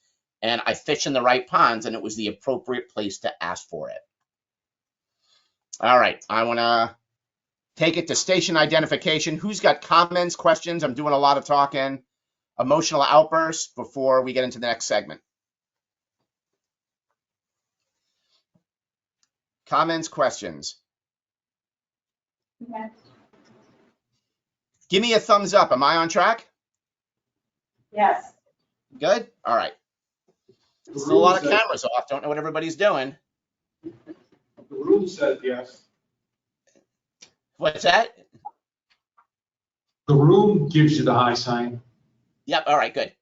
and I fished in the right ponds, and it was the appropriate place to ask for it. All right, I want to take it to station identification. Who's got comments, questions? I'm doing a lot of talking. Emotional outbursts before we get into the next segment. Comments, questions? Yes. Give me a thumbs up. Am I on track? Yes. Good? All right. Still a lot of cameras off. Don't know what everybody's doing. The room said yes. What's that? The room gives you the high sign. Yep. All right, good.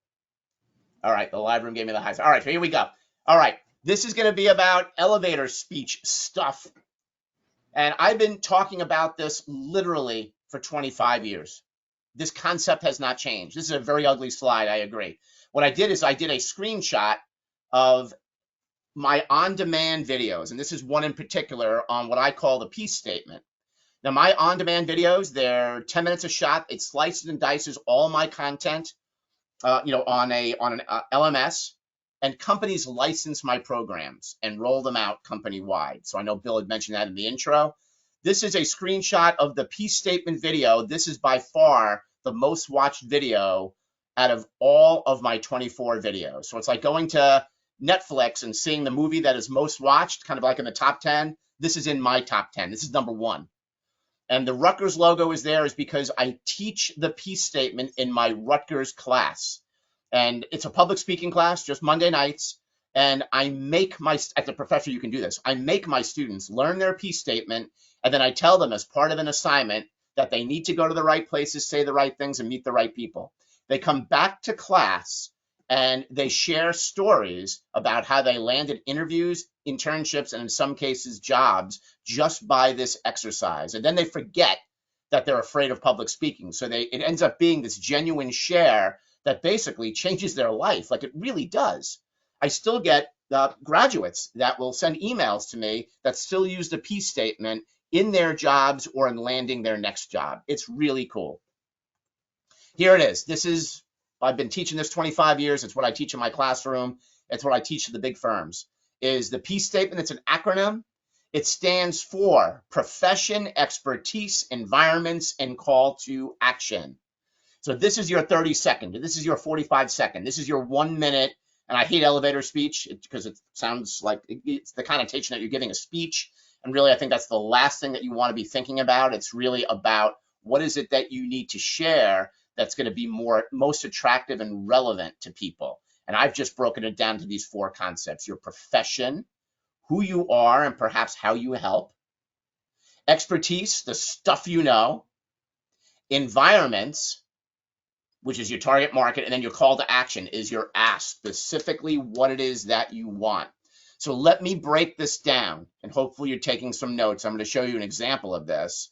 All right, the live room gave me the high sign. All right, so here we go. All right, this is going to be about elevator speech stuff. And I've been talking about this literally for 25 years. This concept has not changed. This is a very ugly slide, I agree. What I did is I did a screenshot of my on-demand videos, and this is one in particular on what I call the peace statement. Now, my on-demand videos, they're 10 minutes a shot. It slices and dices all my content, on an LMS, and companies license my programs and roll them out company-wide. So I know Bill had mentioned that in the intro. This is a screenshot of the peace statement video. This is by far the most watched video out of all of my 24 videos. So it's like going to Netflix and seeing the movie that is most watched, kind of like in the top 10. This is in my top 10. This is number 1. And the Rutgers logo is there is because I teach the peace statement in my Rutgers class. And it's a public speaking class, just Monday nights. And I make as a professor, you can do this. I make my students learn their peace statement. And then I tell them as part of an assignment that they need to go to the right places, say the right things, and meet the right people. They come back to class and they share stories about how they landed interviews, internships, and in some cases jobs just by this exercise. And then they forget that they're afraid of public speaking. So it ends up being this genuine share that basically changes their life. Like, it really does. I still get graduates that will send emails to me that still use the P statement in their jobs or in landing their next job. It's really cool. Here it is. I've been teaching this 25 years. It's what I teach in my classroom. It's what I teach to the big firms. Is the P statement. It's an acronym. It stands for profession, expertise, environments, and call to action. So this is your 30-second. This is your 45-second. This is your 1 minute. And I hate elevator speech because it sounds like it's the connotation that you're giving a speech. And really, I think that's the last thing that you want to be thinking about. It's really about what is it that you need to share that's going to be most attractive and relevant to people. And I've just broken it down to these 4 concepts: your profession, who you are, and perhaps how you help; expertise, the stuff you know; environments, which is your target market; and then your call to action is your ask, specifically what it is that you want. So let me break this down, and hopefully you're taking some notes. I'm going to show you an example of this.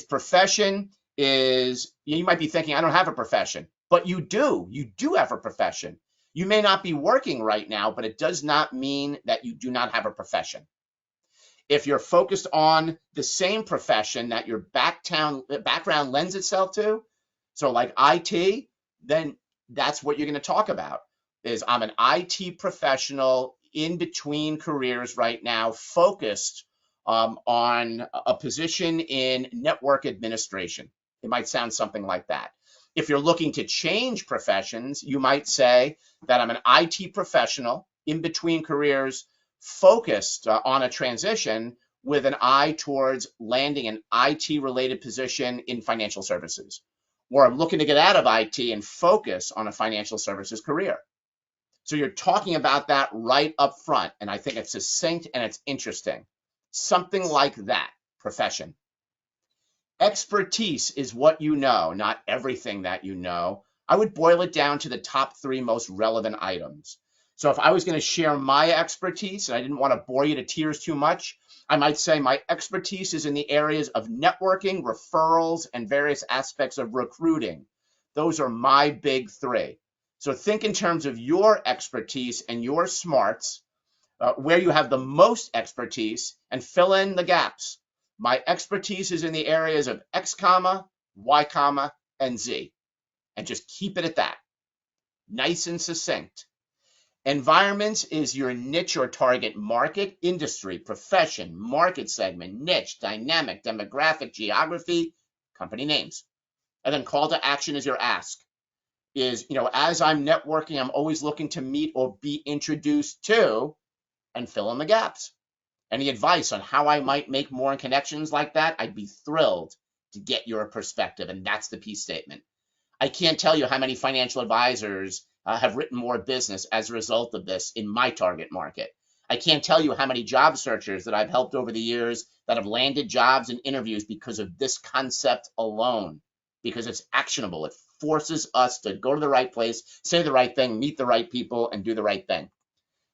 Profession is, you might be thinking, I don't have a profession, but you do. You do have a profession. You may not be working right now, but it does not mean that you do not have a profession. If you're focused on the same profession that your background lends itself to, so like IT, then that's what you're going to talk about. I'm an IT professional in between careers right now, focused on a position in network administration. It might sound something like that. If you're looking to change professions, you might say that I'm an IT professional in between careers, focused on a transition with an eye towards landing an IT-related position in financial services. Or I'm looking to get out of IT and focus on a financial services career. So you're talking about that right up front, and I think it's succinct and it's interesting. Something like that, profession. Expertise is what you know, not everything that you know. I would boil it down to the top 3 most relevant items. So if I was going to share my expertise, and I didn't want to bore you to tears too much, I might say my expertise is in the areas of networking, referrals, and various aspects of recruiting. Those are my big 3. So think in terms of your expertise and your smarts, where you have the most expertise, and fill in the gaps. My expertise is in the areas of X comma, Y comma, and Z. And just keep it at that. Nice and succinct. Environments is your niche or target market, industry, profession, market segment, niche, dynamic, demographic, geography, company names. And then call to action is your ask. As I'm networking, I'm always looking to meet or be introduced to, and fill in the gaps. Any advice on how I might make more connections like that? I'd be thrilled to get your perspective, and that's the P statement. I can't tell you how many financial advisors have written more business as a result of this in my target market. I can't tell you how many job searchers that I've helped over the years that have landed jobs and interviews because of this concept alone, because it's actionable. It forces us to go to the right place, say the right thing, meet the right people, and do the right thing.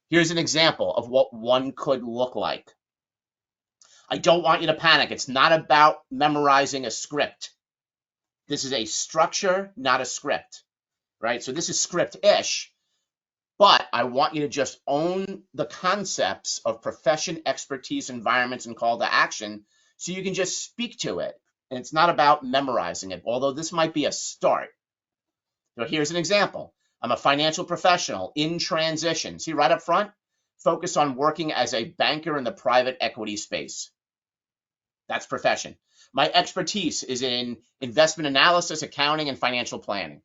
Here's an example of what one could look like. I don't want you to panic. It's not about memorizing a script. This is a structure, not a script, right? So this is script-ish, but I want you to just own the concepts of profession, expertise, environments, and call to action so you can just speak to it. And it's not about memorizing it, although this might be a start. So here's an example. I'm a financial professional in transition. See right up front, focus on working as a banker in the private equity space. That's profession. My expertise is in investment analysis, accounting, and financial planning.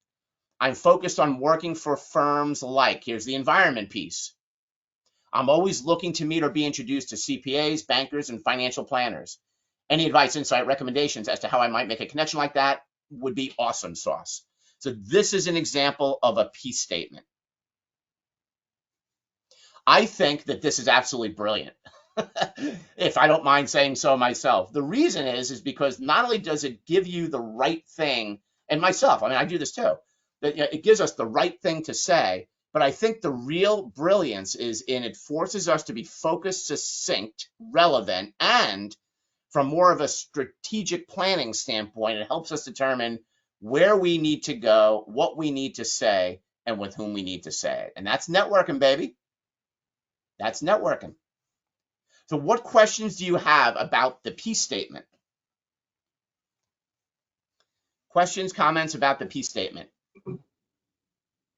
I'm focused on working for firms like, here's the environment piece. I'm always looking to meet or be introduced to CPAs, bankers, and financial planners. Any advice, insight, recommendations as to how I might make a connection like that would be awesome sauce. So this is an example of a P statement. I think that this is absolutely brilliant, if I don't mind saying so myself. The reason is because not only does it give you the right thing, and myself, I mean, I do this too, that it gives us the right thing to say, but I think the real brilliance is in it forces us to be focused, succinct, relevant, and from more of a strategic planning standpoint, it helps us determine where we need to go, what we need to say, and with whom we need to say it. And that's networking, baby. That's networking. So what questions do you have about the peace statement? Questions, comments about the peace statement?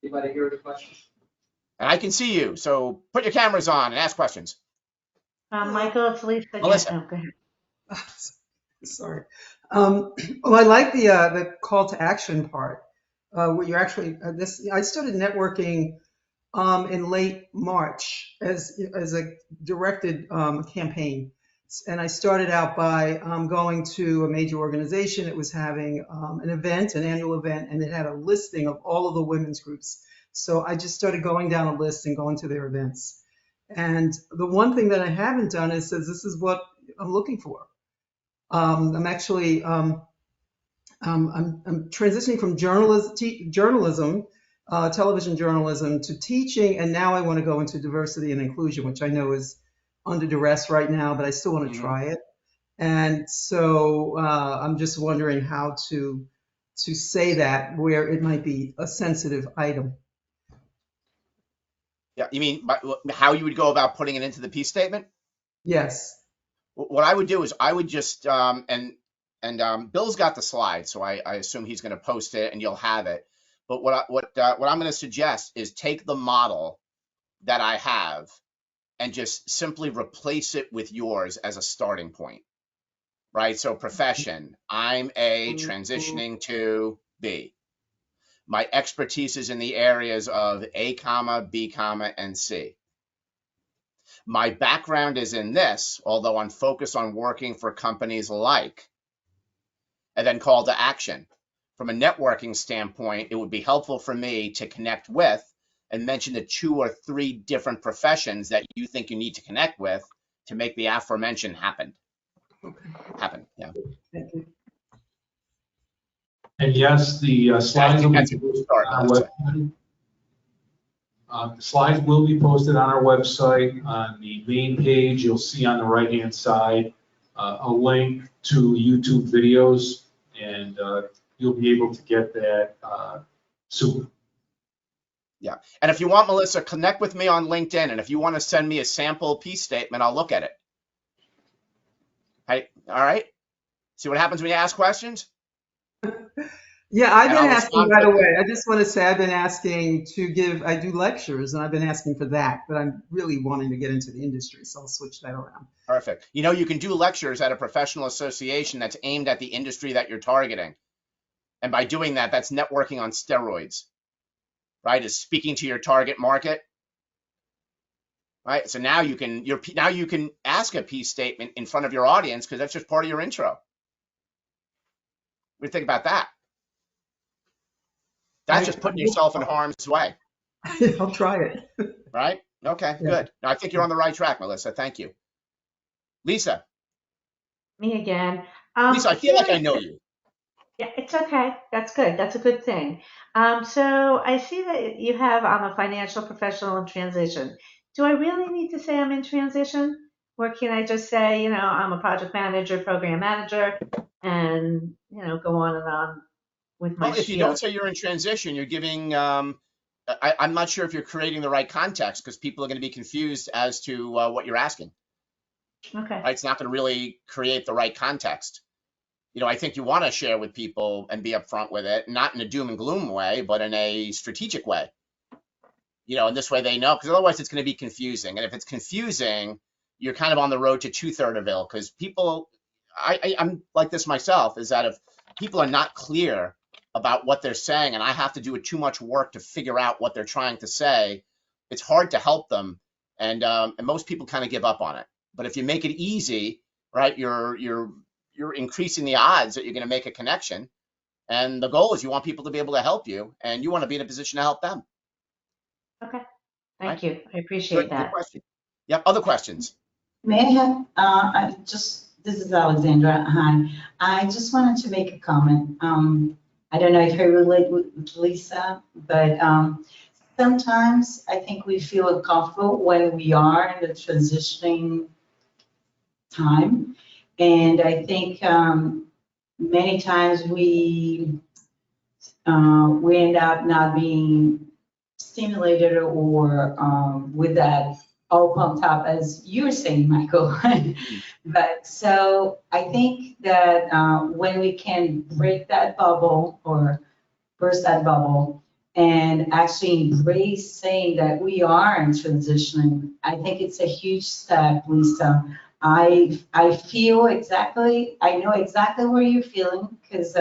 Anybody hear the question? And I can see you, so put your cameras on and ask questions. Michael, it's Lisa again. Melissa. Oh, go ahead. Sorry. Well, I like the call to action part. Where you're actually I started networking in late March as a directed campaign, and I started out by going to a major organization that was having an event, an annual event, and it had a listing of all of the women's groups. So I just started going down a list and going to their events. And the one thing that I haven't done is says this is what I'm looking for. I'm actually I'm transitioning from journalism, television journalism, to teaching, and now I want to go into diversity and inclusion, which I know is under duress right now, but I still want to try it. And so I'm just wondering how to say that where it might be a sensitive item. Yeah, you mean how you would go about putting it into the peace statement? Yes. What I would do is I would just and Bill's got the slide, so I assume he's going to post it and you'll have it. But what I'm going to suggest is take the model that I have and just simply replace it with yours as a starting point, right? So profession, I'm A, transitioning to B. My expertise is in the areas of A, B, and C. My background is in this, although I'm focused on working for companies like, and then call to action. From a networking standpoint, it would be helpful for me to connect with and mention the 2 or 3 different professions that you think you need to connect with to make the aforementioned happen. Yeah. Thank you. And yes, the slides will be posted on our website. The slides will be posted on our website. On the main page, you'll see on the right-hand side a link to YouTube videos, and you'll be able to get that soon. Yeah. And if you want, Melissa, connect with me on LinkedIn. And if you want to send me a sample peace statement, I'll look at it. Hey, all right. See what happens when you ask questions? Yeah, I've And been I'll asking respond right quickly. away. I just want to say I've been asking to give, I do lectures and I've been asking for that, but I'm really wanting to get into the industry, so I'll switch that around. Perfect. You know, you can do lectures at a professional association that's aimed at the industry that you're targeting. And by doing that, that's networking on steroids, right? Is speaking to your target market, right? So now you can ask a peace statement in front of your audience because that's just part of your intro. What do you think about that? That's just putting yourself in harm's way, I'll try it. right? Okay, Yeah. good. No, I think you're on the right track, Melissa. Thank you. Lisa. Me again. Lisa, I feel like I know you. Yeah, it's okay. That's good. That's a good thing. So I see that you have I'm a financial professional in transition. Do I really need to say I'm in transition? Or can I just say, I'm a project manager, program manager, and, go on and on with my Well, if you spiel? don't say you're in transition, you're giving, I'm not sure if you're creating the right context because people are going to be confused as to what you're asking. Okay. Right? It's not going to really create the right context. I think you want to share with people and be upfront with it, not in a doom and gloom way, but in a strategic way. And this way they know, because otherwise it's going to be confusing. And if it's confusing, you're kind of on the road to 2/3 because people, I'm like this myself, is that if people are not clear about what they're saying and I have to do too much work to figure out what they're trying to say, it's hard to help them. And most people kind of give up on it. But if you make it easy, right, you're increasing the odds that you're going to make a connection. And the goal is you want people to be able to help you and you want to be in a position to help them. Okay. Right. Thank you. I appreciate Good that. question. Yep. Other questions? May I have, this is Alexandra. Hi. I just wanted to make a comment. I don't know if I relate with Lisa, but sometimes I think we feel uncomfortable when we are in the transitioning time. And I think many times we end up not being stimulated or with that all pumped up, as you were saying, Michael. But so I think that when we can break that bubble or burst that bubble and actually embrace saying that we are in transition, I think it's a huge step, Lisa. I feel exactly, I know exactly where you're feeling because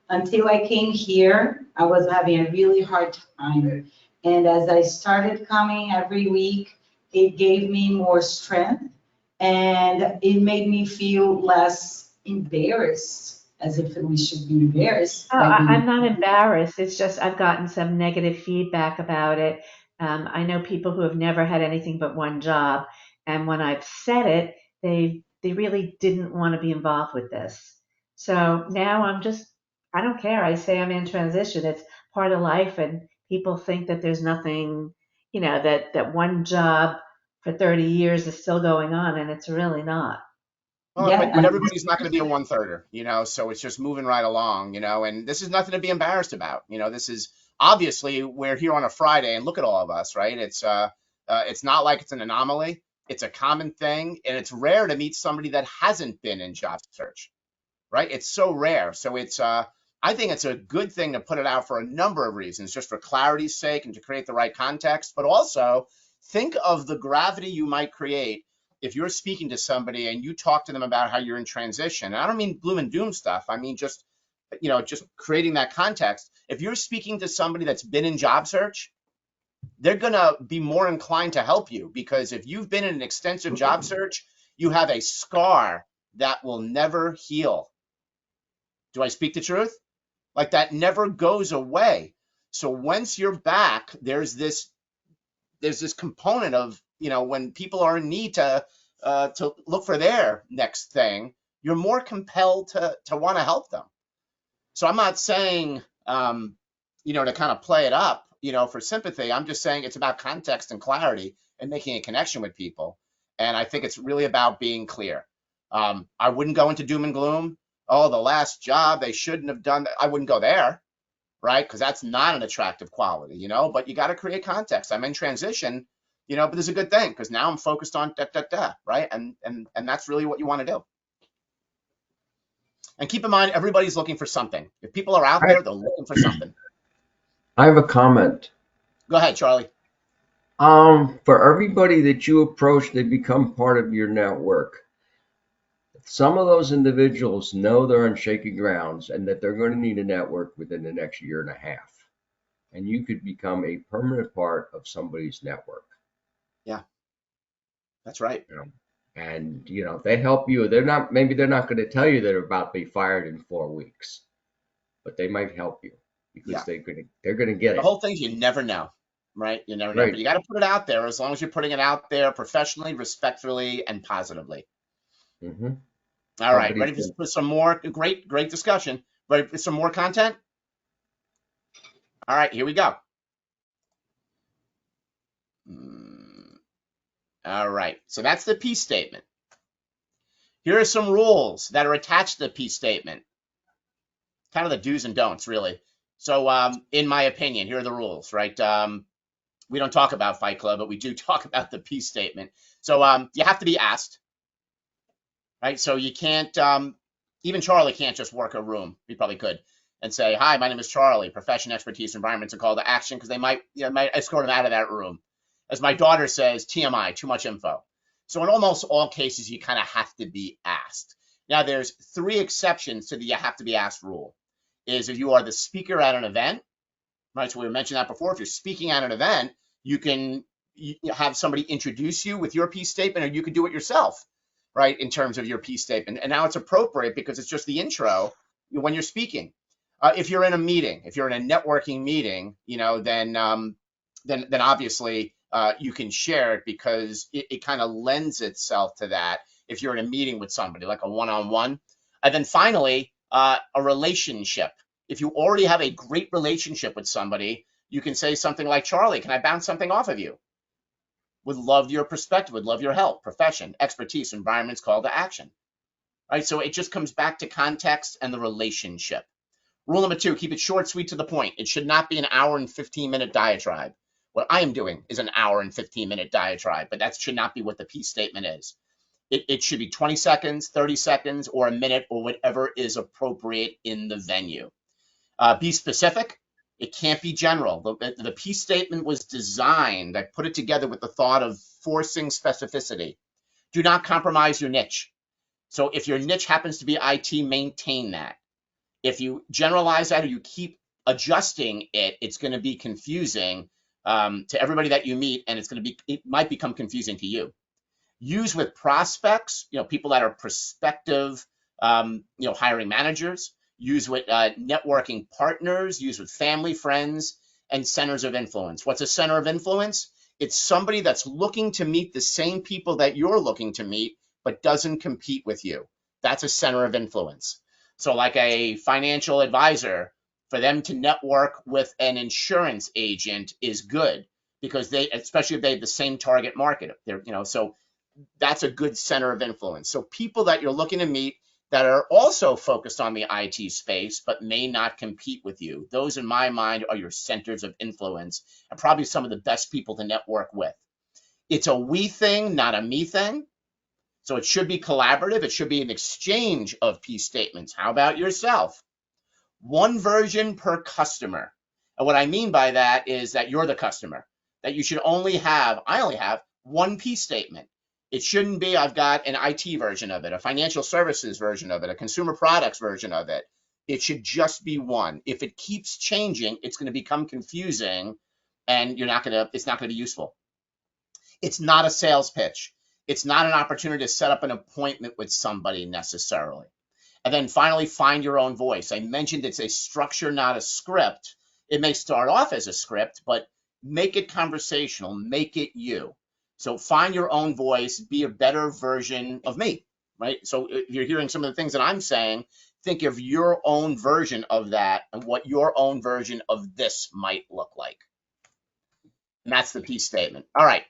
until I came here, I was having a really hard time. And as I started coming every week, it gave me more strength and it made me feel less embarrassed, as if we should be embarrassed Oh, by being. I'm not embarrassed. It's just I've gotten some negative feedback about it. I know people who have never had anything but one job, and when I've said it, they really didn't want to be involved with this. So now I don't care. I say I'm in transition. It's part of life, and people think that there's nothing, that one job for 30 years is still going on, and it's really not. Well, Yeah, but everybody's not going to be a one-thirder, so it's just moving right along, and this is nothing to be embarrassed about. This is obviously we're here on a Friday and look at all of us, right? It's not like it's an anomaly. It's a common thing, and it's rare to meet somebody that hasn't been in job search, right? It's so rare. So I think it's a good thing to put it out for a number of reasons, just for clarity's sake and to create the right context, but also think of the gravity you might create if you're speaking to somebody and you talk to them about how you're in transition. And I don't mean gloom and doom stuff. I mean just creating that context. If you're speaking to somebody that's been in job search, they're going to be more inclined to help you, because if you've been in an extensive job search, you have a scar that will never heal. Do I speak the truth? Like, that never goes away. So once you're back, there's this component of, when people are in need to look for their next thing, you're more compelled to want to help them. So I'm not saying, to kind of play it up, for sympathy. I'm just saying it's about context and clarity and making a connection with people. And I think it's really about being clear. I wouldn't go into doom and gloom. Oh, the last job, they shouldn't have done that. I wouldn't go there, right? Because that's not an attractive quality, but you got to create context. I'm in transition, but there's a good thing because now I'm focused on right? And that's really what you want to do. And keep in mind, everybody's looking for something. If people are out there, they're looking for something. I have a comment. Go ahead, Charlie. For everybody that you approach, they become part of your network. Some of those individuals know they're on shaky grounds and that they're going to need a network within the next year and a half. And you could become a permanent part of somebody's network. Yeah, that's right. And, they help you. Maybe they're not going to tell you they're about to be fired in 4 weeks, but they might help you because they're going to get it. The whole thing is you never know, right? You never know, but you got to put it out there as long as you're putting it out there professionally, respectfully, and positively. Mm-hmm. All right, ready for some more great discussion? Ready for some more content? All right, here we go. All right, so that's the peace statement. Here are some rules that are attached to the peace statement. Kind of the do's and don'ts, really. So in my opinion, here are the rules, right? We don't talk about Fight Club, but we do talk about the peace statement. So you have to be asked. Right, so you can't, even Charlie can't just work a room. He probably could and say, "Hi, my name is Charlie. Profession, expertise, environments, and call to action," because they might escort him out of that room. As my daughter says, TMI, too much info. So in almost all cases, you kind of have to be asked. Now, there's 3 exceptions to the you have to be asked rule. Is if you are the speaker at an event, right? So we mentioned that before. If you're speaking at an event, you can have somebody introduce you with your peace statement, or you could do it yourself. Right, in terms of your peace statement. And now it's appropriate because it's just the intro when you're speaking. If you're in a meeting, if you're in a networking meeting, then obviously you can share it because it kind of lends itself to that if you're in a meeting with somebody, like a one-on-one. And then finally, a relationship. If you already have a great relationship with somebody, you can say something like, "Charlie, can I bounce something off of you? Would love your perspective, would love your help, profession, expertise, environments, call to action." Right? So it just comes back to context and the relationship. Rule number 2, keep it short, sweet, to the point. It should not be an hour and 15-minute diatribe. What I am doing is an hour and 15-minute diatribe, but that should not be what the peace statement is. It should be 20 seconds, 30 seconds, or a minute, or whatever is appropriate in the venue. Be specific. It can't be general. The peace statement was designed, I put it together with the thought of forcing specificity. Do not compromise your niche. So if your niche happens to be IT, maintain that. If you generalize that or you keep adjusting it, it's going to be confusing to everybody that you meet, and it might become confusing to you. Use with prospects, people that are prospective, hiring managers. Use with networking partners. Use with family, friends, and centers of influence. What's a center of influence? It's somebody that's looking to meet the same people that you're looking to meet, but doesn't compete with you. That's a center of influence. So like a financial advisor, for them to network with an insurance agent is good because especially if they have the same target market, so that's a good center of influence. So people that you're looking to meet that are also focused on the IT space, but may not compete with you. Those in my mind are your centers of influence and probably some of the best people to network with. It's a we thing, not a me thing. So it should be collaborative. It should be an exchange of peace statements. How about yourself? One version per customer. And what I mean by that is that you're the customer, that you should I only have one peace statement. It shouldn't be, I've got an IT version of it, a financial services version of it, a consumer products version of it. It should just be one. If it keeps changing, it's going to become confusing and it's not going to be useful. It's not a sales pitch. It's not an opportunity to set up an appointment with somebody necessarily. And then finally, find your own voice. I mentioned it's a structure, not a script. It may start off as a script, but make it conversational, make it you. So find your own voice, be a better version of me, right? So if you're hearing some of the things that I'm saying, think of your own version of that and what your own version of this might look like. And that's the peace statement. All right.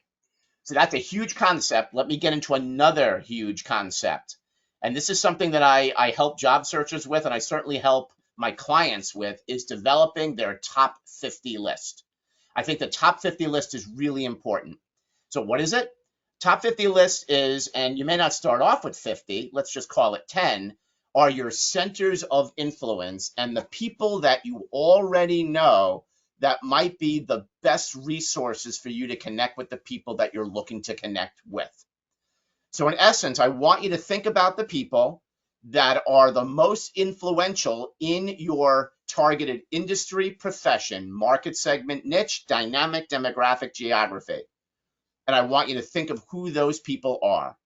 So that's a huge concept. Let me get into another huge concept. And this is something that I help job searchers with, and I certainly help my clients with, is developing their top 50 list. I think the top 50 list is really important. So what is it? Top 50 list is, and you may not start off with 50, let's just call it 10, are your centers of influence and the people that you already know that might be the best resources for you to connect with the people that you're looking to connect with. So in essence, I want you to think about the people that are the most influential in your targeted industry, profession, market segment, niche, dynamic, demographic, geography. And I want you to think of who those people are.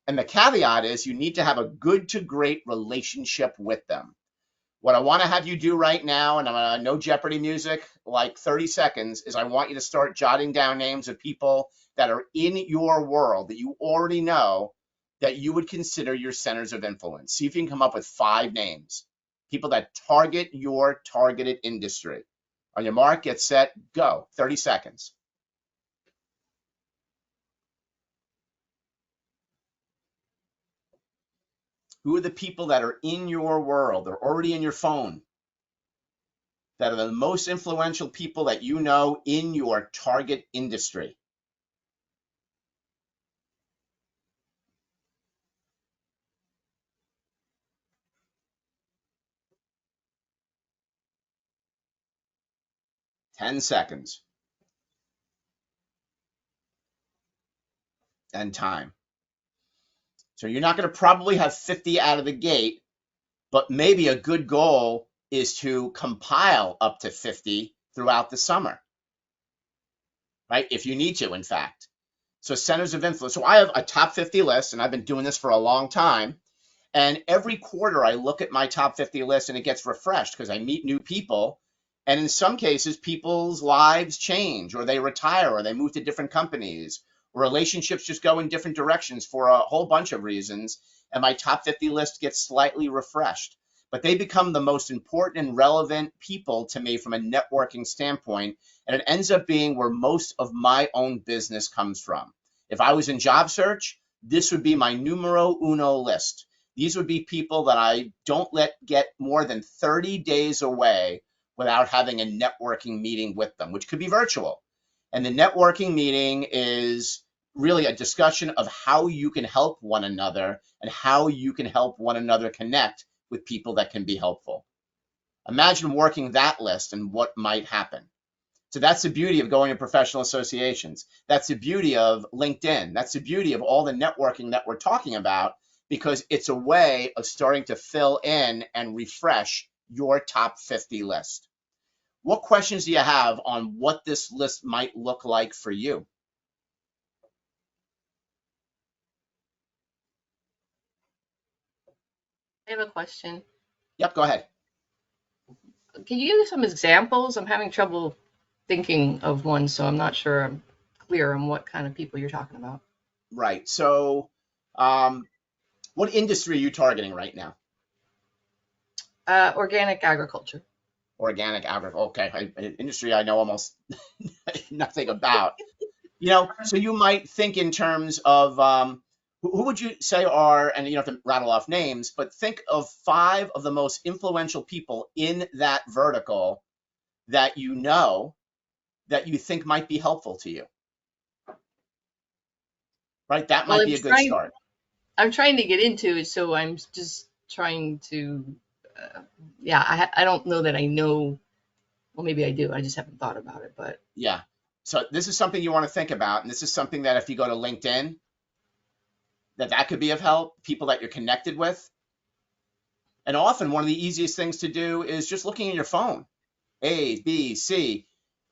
And the caveat is you need to have a good to great relationship with them. What I want to have you do right now, and I'm going to no Jeopardy music, like 30 seconds, is I want you to start jotting down names of people that are in your world that you already know that you would consider your centers of influence. See if you can come up with 5 names. People that target your targeted industry. On your mark, get set, go. 30 seconds. Who are the people that are in your world? They're already in your phone. That are the most influential people that you know in your target industry. Ten seconds. And time. So you're not going to probably have 50 out of the gate, but maybe a good goal is to compile up to 50 throughout the summer, right? If you need to, in fact. So centers of influence. So I have a top 50 list, and I've been doing this for a long time. And every quarter I look at my top 50 list and it gets refreshed because I meet new people. And in some cases, people's lives change, or they retire, or they move to different companies, or relationships just go in different directions for a whole bunch of reasons. And my top 50 list gets slightly refreshed. But they become the most important and relevant people to me from a networking standpoint. And it ends up being where most of my own business comes from. If I was in job search, this would be my numero uno list. These would be people that I don't let get more than 30 days away without having a networking meeting with them, which could be virtual. And the networking meeting is really a discussion of how you can help one another and how you can help one another connect with people that can be helpful. Imagine working that list and what might happen. So that's the beauty of going to professional associations. That's the beauty of LinkedIn. That's the beauty of all the networking that we're talking about, because it's a way of starting to fill in and refresh your top 50 list. What questions do you have on what this list might look like for you? I have a question. Yep, go ahead. Can you give some examples? I'm having trouble thinking of one, so I'm not sure I'm clear on what kind of people you're talking about. Right. So what industry are you targeting right now? Organic agriculture. Organic agriculture. Okay. Industry I know almost nothing about. So you might think in terms of who would you say are, and you don't have to rattle off names, but think of 5 of the most influential people in that vertical that you know that you think might be helpful to you. Right? That might be a good start. I'm trying to get into it, so I'm just trying to, I don't know that I know. Well, maybe I do. I just haven't thought about it, but. Yeah. So this is something you want to think about. And this is something that if you go to LinkedIn, that could be of help, people that you're connected with. And often one of the easiest things to do is just looking at your phone, A, B, C.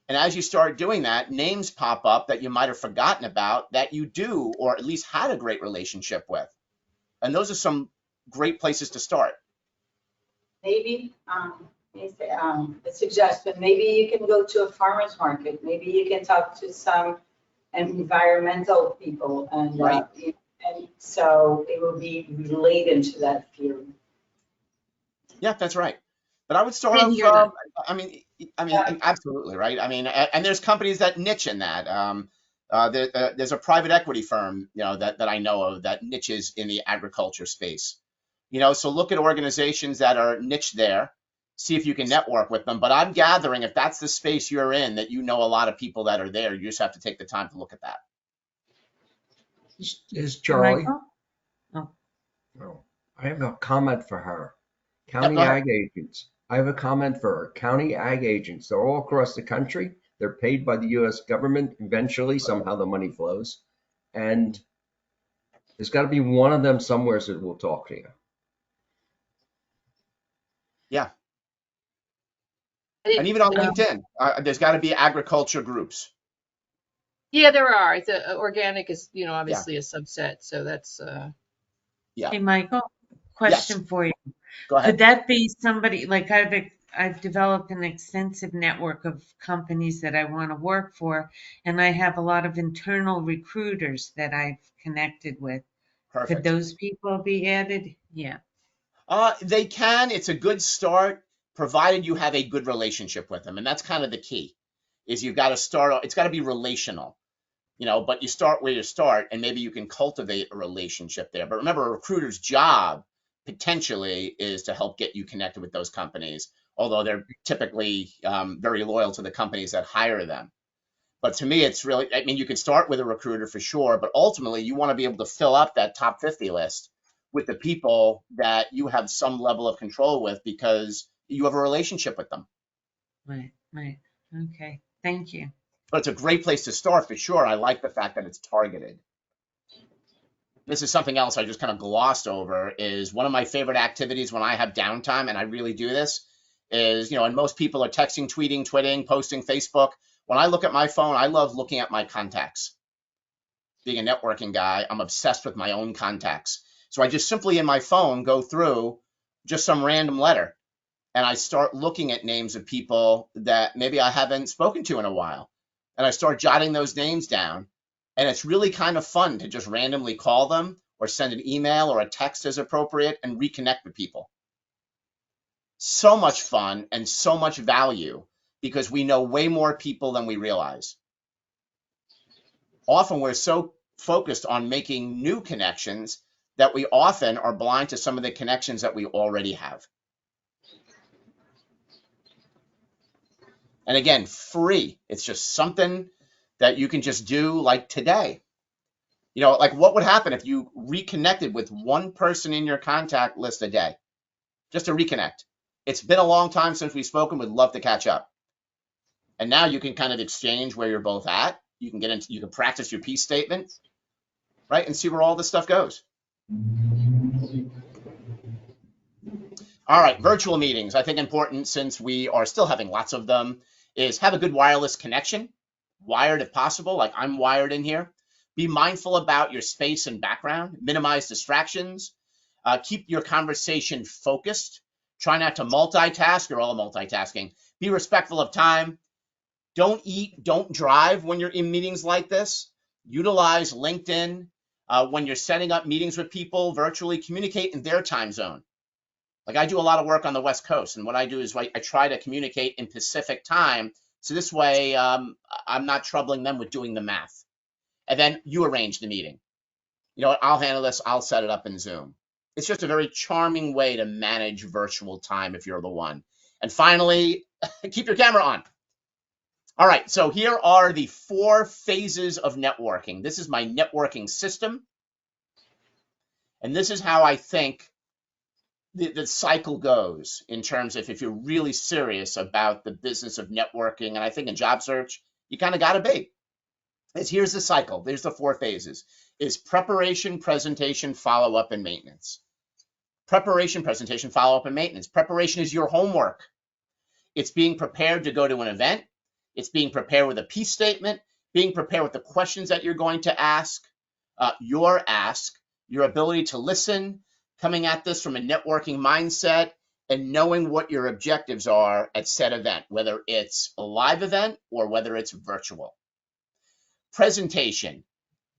And as you start doing that, names pop up that you might have forgotten about that you do, or at least had a great relationship with. And those are some great places to start. Maybe, a suggestion, maybe you can go to a farmer's market. Maybe you can talk to some environmental people, and Right. And so it will be related to that field. Yeah, that's right. But I would start Didn't hear that. off, absolutely, right? I mean, and there's companies that niche in that. There's a private equity firm, that I know of that niches in the agriculture space. So look at organizations that are niche there, see if you can network with them. But I'm gathering if that's the space you're in, that you know a lot of people that are there. You just have to take the time to look at that. Is Charlie? Michael? Oh. Oh, I have a comment for her. Yep, County go ahead. ag agents. I have a comment for her. County ag agents. They're all across the country. They're paid by the U.S. government. Eventually, somehow the money flows. And there's got to be one of them somewhere that will talk to you. Yeah. I didn't- And even on LinkedIn, there's got to be agriculture groups. Yeah, there are. Organic is, obviously a subset, so that's. Yeah. Hey, Michael, question for you. Go ahead. Could that be somebody, like I've developed an extensive network of companies that I want to work for, and I have a lot of internal recruiters that I've connected with. Perfect. Could those people be added? Yeah. They can. It's a good start, provided you have a good relationship with them. And that's kind of the key, is you've got to start. It's got to be relational, but you start where you start, and maybe you can cultivate a relationship there. But remember, a recruiter's job potentially is to help get you connected with those companies, although they're typically very loyal to the companies that hire them. But to me, it's really, you can start with a recruiter for sure, but ultimately you want to be able to fill up that top 50 list with the people that you have some level of control with because you have a relationship with them. Right. Okay. Thank you. But it's a great place to start for sure. I like the fact that it's targeted. This is something else I just kind of glossed over, is one of my favorite activities when I have downtime, and I really do this, is, and most people are texting, tweeting, twitting, posting, Facebook. When I look at my phone, I love looking at my contacts. Being a networking guy, I'm obsessed with my own contacts. So I just simply in my phone go through just some random letter, and I start looking at names of people that maybe I haven't spoken to in a while. And I start jotting those names down. And it's really kind of fun to just randomly call them or send an email or a text as appropriate and reconnect with people. So much fun and so much value because we know way more people than we realize. Often we're so focused on making new connections that we often are blind to some of the connections that we already have. And again, free. It's just something that you can just do like today. You know, like what would happen if you reconnected with one person in your contact list a day? Just to reconnect. It's been a long time since we've spoken. Would love to catch up. And now you can kind of exchange where you're both at. You can get into, you can practice your peace statement, right? And see where all this stuff goes. All right, virtual meetings. I think important, since we are still having lots of them, is have a good wireless connection, wired if possible, like I'm wired in here. Be mindful about your space and background, minimize distractions, keep your conversation focused, try not to multitask. You're all multitasking. Be respectful of time. Don't eat, don't drive when you're in meetings like this. Utilize LinkedIn when you're setting up meetings with people virtually. Communicate in their time zone. Like I do a lot of work on the West Coast, and what I do is I try to communicate in Pacific time, so this way I'm not troubling them with doing the math. And then you arrange the meeting. You know what, I'll handle this, I'll set it up in Zoom. It's just a very charming way to manage virtual time if you're the one. And finally, keep your camera on. All right, so here are the 4 phases of networking. This is my networking system. And this is how I think the cycle goes in terms of if you're really serious about the business of networking. And I think in job search, you kind of got to be. Here's the cycle. There's the 4 phases. Is preparation, presentation, follow-up, and maintenance. Preparation, presentation, follow-up, and maintenance. Preparation is your homework. It's being prepared to go to an event. It's being prepared with a peace statement, being prepared with the questions that you're going to ask, your ability to listen, coming at this from a networking mindset, and knowing what your objectives are at said event, whether it's a live event or whether it's virtual. Presentation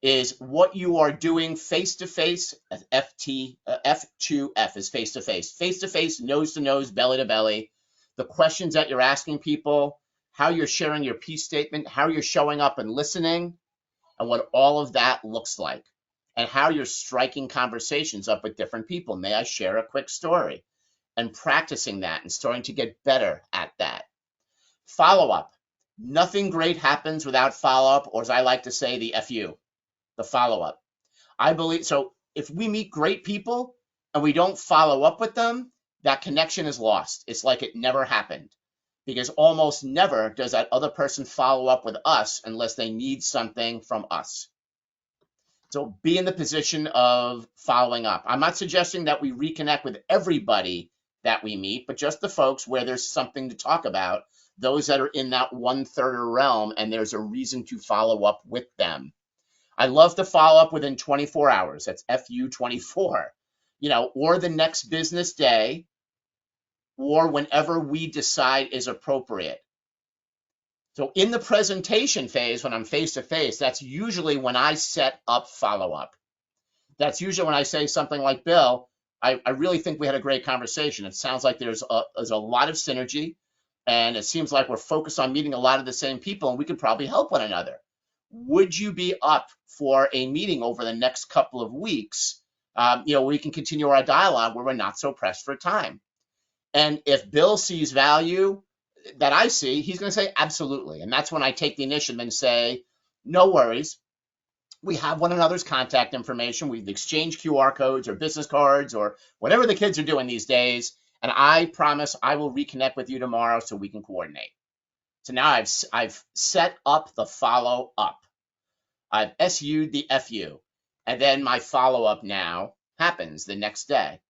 is what you are doing face-to-face. F2F is face-to-face. Face-to-face, nose-to-nose, belly-to-belly. The questions that you're asking people, how you're sharing your peace statement, how you're showing up and listening, and what all of that looks like, and how you're striking conversations up with different people. May I share a quick story? And practicing that and starting to get better at that. Follow-up. Nothing great happens without follow-up, or as I like to say, the FU, the follow-up. I believe, so if we meet great people and we don't follow up with them, that connection is lost. It's like it never happened, because almost never does that other person follow up with us unless they need something from us. So be in the position of following up. I'm not suggesting that we reconnect with everybody that we meet, but just the folks where there's something to talk about, those that are in that 1/3 realm, and there's a reason to follow up with them. I love to follow up within 24 hours. That's FU 24, or the next business day, or whenever we decide is appropriate. So in the presentation phase, when I'm face-to-face, that's usually when I set up follow-up. That's usually when I say something like, Bill, I really think we had a great conversation. It sounds like there's a lot of synergy, and it seems like we're focused on meeting a lot of the same people, and we could probably help one another. Would you be up for a meeting over the next couple of weeks? We can continue our dialogue where we're not so pressed for time. And if Bill sees value that I see, he's going to say absolutely. And that's when I take the initiative and say, no worries. We have one another's contact information. We've exchanged QR codes or business cards or whatever the kids are doing these days. And I promise I will reconnect with you tomorrow so we can coordinate. So now I've set up the follow up. I've SU'd the FU. And then my follow up now happens the next day.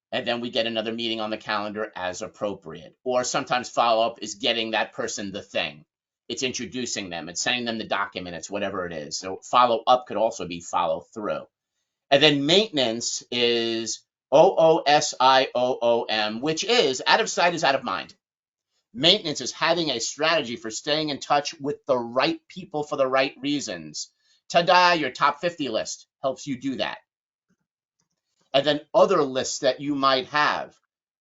And then we get another meeting on the calendar as appropriate. Or sometimes follow-up is getting that person the thing. It's introducing them. It's sending them the document. It's whatever it is. So follow-up could also be follow-through. And then maintenance is OOSIOOM, which is out of sight is out of mind. Maintenance is having a strategy for staying in touch with the right people for the right reasons. Ta-da, your top 50 list helps you do that. And then other lists that you might have,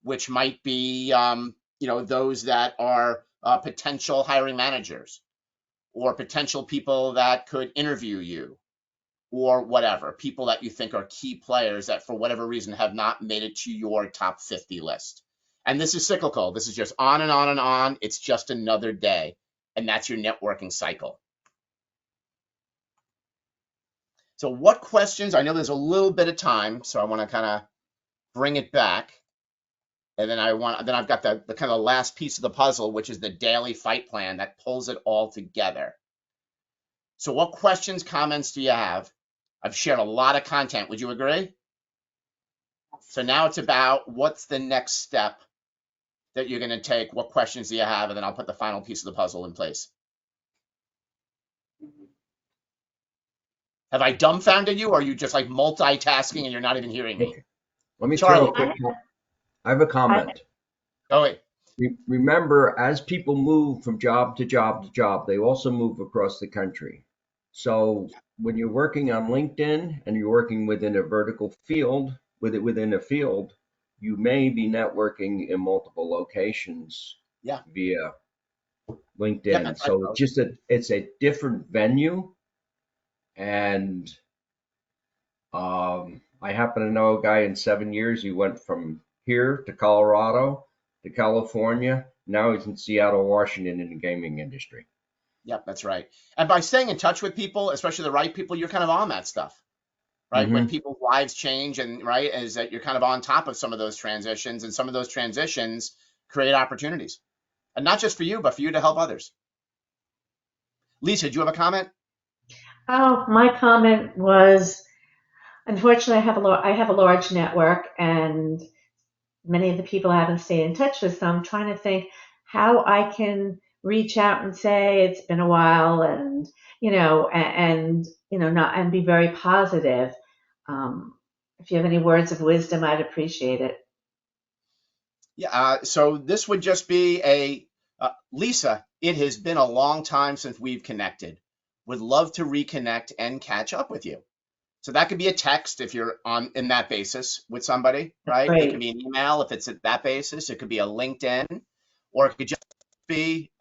which might be, those that are potential hiring managers or potential people that could interview you or whatever, people that you think are key players that for whatever reason have not made it to your top 50 list. And this is cyclical. This is just on and on and on. It's just another day. and that's your networking cycle. So what questions, I know there's a little bit of time, so I want to kind of bring it back. And then I've got the kind of last piece of the puzzle, which is the daily fight plan that pulls it all together. So what questions, comments do you have? I've shared a lot of content. Would you agree? So now it's about what's the next step that you're going to take? What questions do you have? And then I'll put the final piece of the puzzle in place. Have I dumbfounded you, or are you just like multitasking and you're not even hearing me? Okay. Let me Charlie. throw a quick. I have a comment. Oh, wait. Remember, as people move from job to job to job, they also move across the country. So when you're working on LinkedIn and you're working within a vertical field, within a field, you may be networking in multiple locations via LinkedIn. Yeah, so it's a different venue. And I happen to know a guy in 7 years, he went from here to Colorado to California. Now he's in Seattle, Washington in the gaming industry. Yep, that's right. And by staying in touch with people, especially the right people, you're kind of on that stuff, right? Mm-hmm. When people's lives change, and right, is that you're kind of on top of some of those transitions, and some of those transitions create opportunities. And not just for you, but for you to help others. Lisa, do you have a comment? Oh, my comment was, unfortunately, I have a large network, and many of the people I haven't stayed in touch with. So I'm trying to think how I can reach out and say it's been a while, and not be very positive. If you have any words of wisdom, I'd appreciate it. Yeah. So this would just be Lisa. It has been a long time since we've connected. Would love to reconnect and catch up with you. So that could be a text if you're in that basis with somebody, right? Great. It could be an email if it's at that basis. It could be a LinkedIn, or it could just be,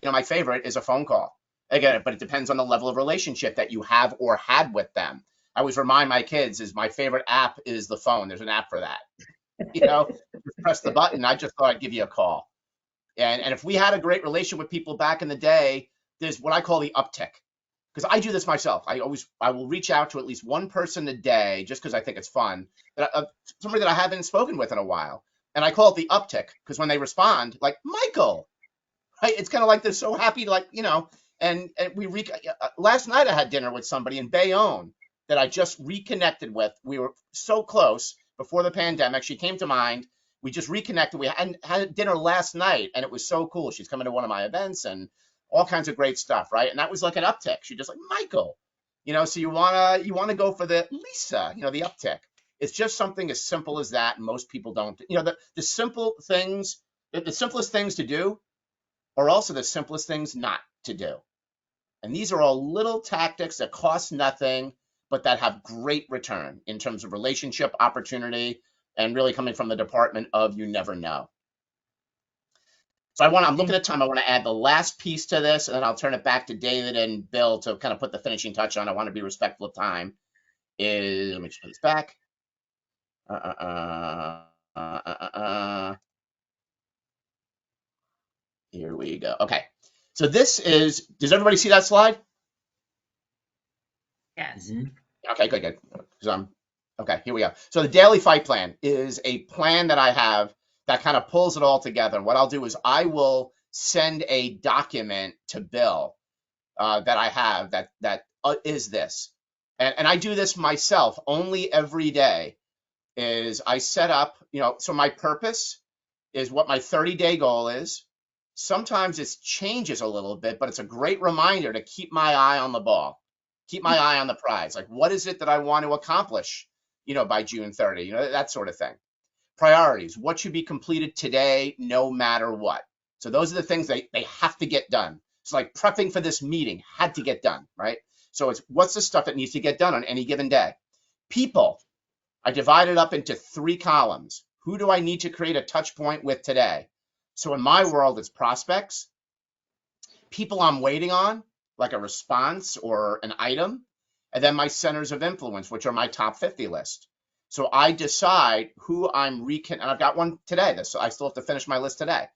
my favorite is a phone call. Again, but it depends on the level of relationship that you have or had with them. I always remind my kids my favorite app is the phone. There's an app for that. Just press the button. I just thought I'd give you a call. And if we had a great relationship with people back in the day, there's what I call the uptick. Because I do this myself. I will reach out to at least one person a day just because I think it's fun. Somebody that I haven't spoken with in a while. And I call it the uptick because when they respond, like, Michael, right? It's kind of like they're so happy, and last night I had dinner with somebody in Bayonne that I just reconnected with. We were so close before the pandemic. She came to mind. We just reconnected. We had dinner last night, and it was so cool. She's coming to one of my events and all kinds of great stuff, right? And that was like an uptick. She just like, Michael, so you wanna go for the Lisa, the uptick. It's just something as simple as that. Most people don't. The simple things, the simplest things to do are also the simplest things not to do. And these are all little tactics that cost nothing, but that have great return in terms of relationship opportunity, and really coming from the department of you never know. So I'm looking at time. I want to add the last piece to this, and then I'll turn it back to David and Bill to kind of put the finishing touch on. I want to be respectful of time. Let me just put this back. Here we go. Okay. So this is, does everybody see that slide? Yes. Mm-hmm. Okay, good. Okay, here we go. So the daily fight plan is a plan that I have that kind of pulls it all together. What I'll do is I will send a document to Bill that I have that is this. And I do this myself only every day is I set up, so my purpose is what my 30-day goal is. Sometimes it changes a little bit, but it's a great reminder to keep my eye on the ball, keep my eye on the prize. Like, what is it that I want to accomplish, by June 30, that sort of thing. Priorities, what should be completed today, no matter what. So those are the things they have to get done. It's like prepping for this meeting had to get done, right? So it's what's the stuff that needs to get done on any given day. People, I divide it up into 3 columns. Who do I need to create a touch point with today? So in my world, it's prospects, people I'm waiting on, like a response or an item, and then my centers of influence, which are my top 50 list. So I decide who and I've got one today. So I still have to finish my list today.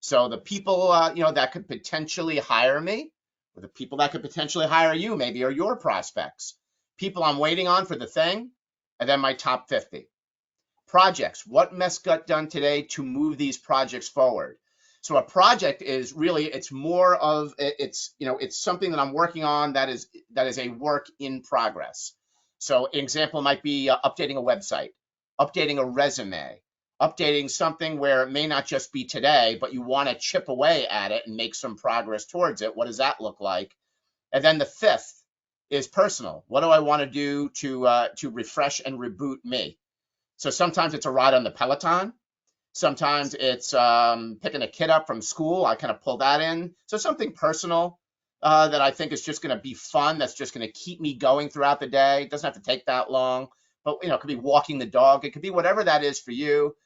So the people, that could potentially hire me, or the people that could potentially hire you, maybe are your prospects. People I'm waiting on for the thing, and then my top 50. Projects. What mess got done today to move these projects forward? So a project is really, it's more of, it's something that I'm working on that is a work in progress. So an example might be updating a website, updating a resume, updating something where it may not just be today, but you want to chip away at it and make some progress towards it. What does that look like? And then the fifth is personal. What do I want to do to refresh and reboot me? So sometimes it's a ride on the Peloton. Sometimes it's picking a kid up from school. I kind of pull that in. So something personal that I think is just going to be fun. That's just going to keep me going throughout the day. It doesn't have to take that long. But, it could be walking the dog. It could be whatever that is for you.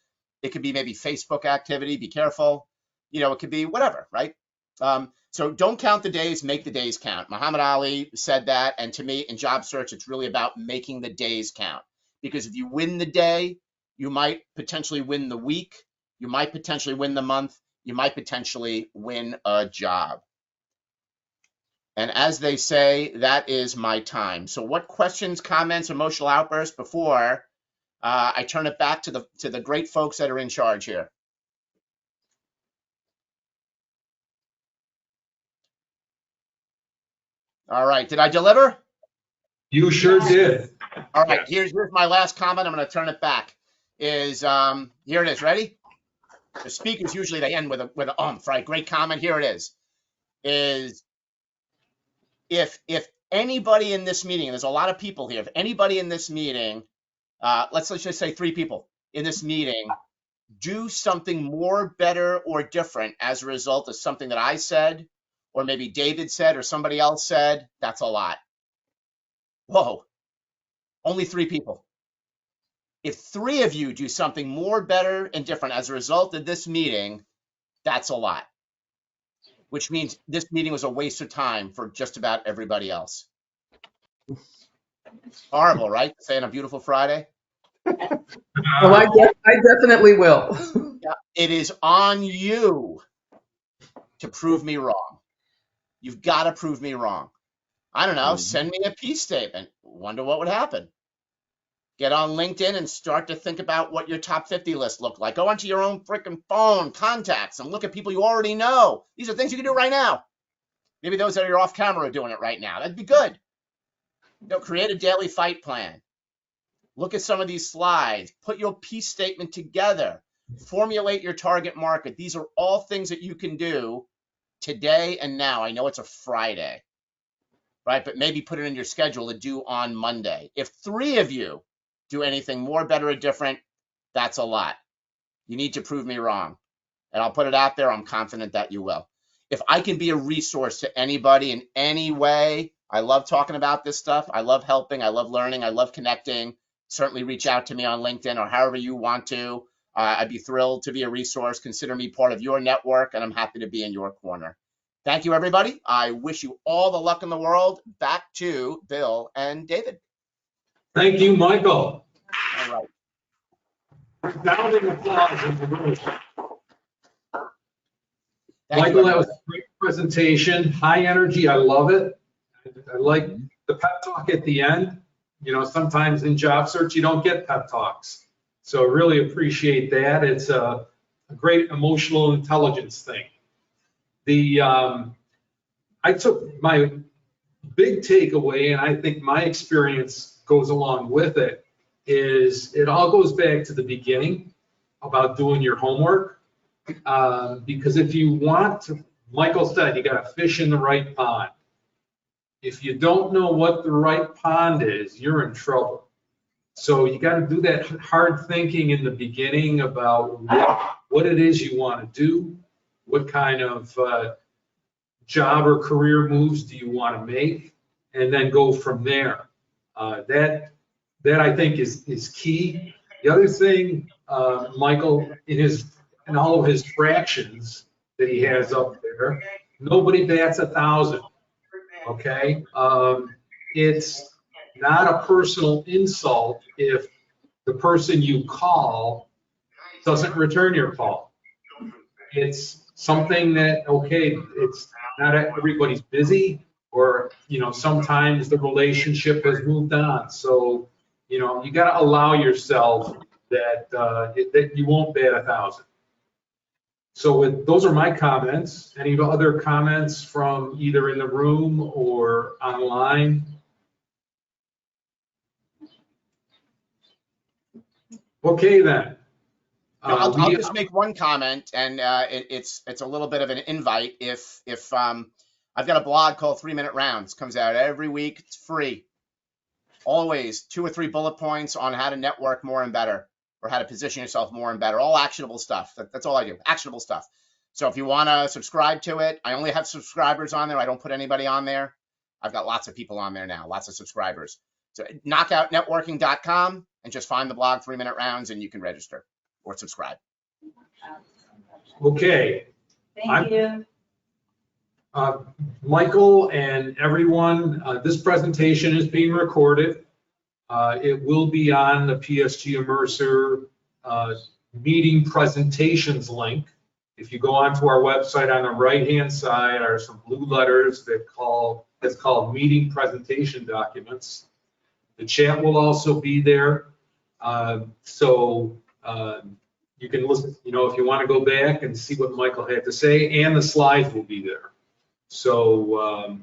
It could be maybe Facebook activity. Be careful. It could be whatever, right? So don't count the days, make the days count. Muhammad Ali said that. And to me, in job search, it's really about making the days count. Because if you win the day, you might potentially win the week. You might potentially win the month. You might potentially win a job. And as they say, that is my time. So what questions, comments, emotional outbursts before I turn it back to the great folks that are in charge here? All right. Did I deliver? You sure did. All right. Here's my last comment. I'm going to turn it back. Here it is. Ready? The speakers usually they end with a right? Great comment. Here it is if anybody in this meeting, and there's a lot of people here, if anybody in this meeting, let's just say 3 people in this meeting, do something more, better, or different as a result of something that I said, or maybe David said, or somebody else said, that's a lot. Whoa, only 3 people. If 3 of you do something more, better, and different as a result of this meeting, that's a lot. Which means this meeting was a waste of time for just about everybody else. Horrible, right? Saying a beautiful Friday. Well, I definitely will. Yeah, it is on you to prove me wrong. You've got to prove me wrong. I don't know, send me a peace statement. Wonder what would happen. Get on LinkedIn and start to think about what your top 50 list looked like. Go onto your own freaking phone, contacts, and look at people you already know. These are things you can do right now. Maybe those that are off camera are doing it right now. That'd be good. Create a daily fight plan. Look at some of these slides. Put your peace statement together. Formulate your target market. These are all things that you can do today and now. I know it's a Friday, right? But maybe put it in your schedule to do on Monday. If 3 of you do anything more, better, or different, that's a lot. You need to prove me wrong. And I'll put it out there. I'm confident that you will. If I can be a resource to anybody in any way, I love talking about this stuff. I love helping. I love learning. I love connecting. Certainly reach out to me on LinkedIn or however you want to. I'd be thrilled to be a resource. Consider me part of your network, and I'm happy to be in your corner. Thank you, everybody. I wish you all the luck in the world. Back to Bill and David. Thank you, Michael. All right. Resounding applause in the room. Michael, that was a great presentation. High energy. I love it. I like the pep talk at the end. Sometimes in job search, you don't get pep talks. So really appreciate that. It's a great emotional intelligence thing. I took my big takeaway, and I think my experience goes along with it, is it all goes back to the beginning about doing your homework. Because if you want to, Michael said, you got to fish in the right pond. If you don't know what the right pond is, you're in trouble. So you got to do that hard thinking in the beginning about what it is you want to do, what kind of job or career moves do you want to make, and then go from there. That I think is key. The other thing, Michael, in all of his fractions that he has up there, nobody bats 1,000. Okay, it's not a personal insult if the person you call doesn't return your call. It's something that, okay, it's not everybody's busy, or, sometimes the relationship has moved on. So, you got to allow yourself that you won't bat 1,000. So those are my comments. Any other comments from either in the room or online? Okay, then. No, I'll just make one comment, and it's a little bit of an invite. If I've got a blog called 3 Minute Rounds, comes out every week. It's free. Always 2 or 3 bullet points on how to network more and better, or how to position yourself more and better. All actionable stuff. That's all I do. Actionable stuff. So if you want to subscribe to it, I only have subscribers on there. I don't put anybody on there. I've got lots of people on there now, lots of subscribers. So knockoutnetworking.com, and just find the blog 3 Minute Rounds, and you can register or subscribe. Okay. Thank you. Michael and everyone, this presentation is being recorded. It will be on the PSG Immerser meeting presentations link. If you go onto our website, on the right-hand side are some blue letters that's called meeting presentation documents. The chat will also be there. So you can listen, if you want to go back and see what Michael had to say, and the slides will be there. So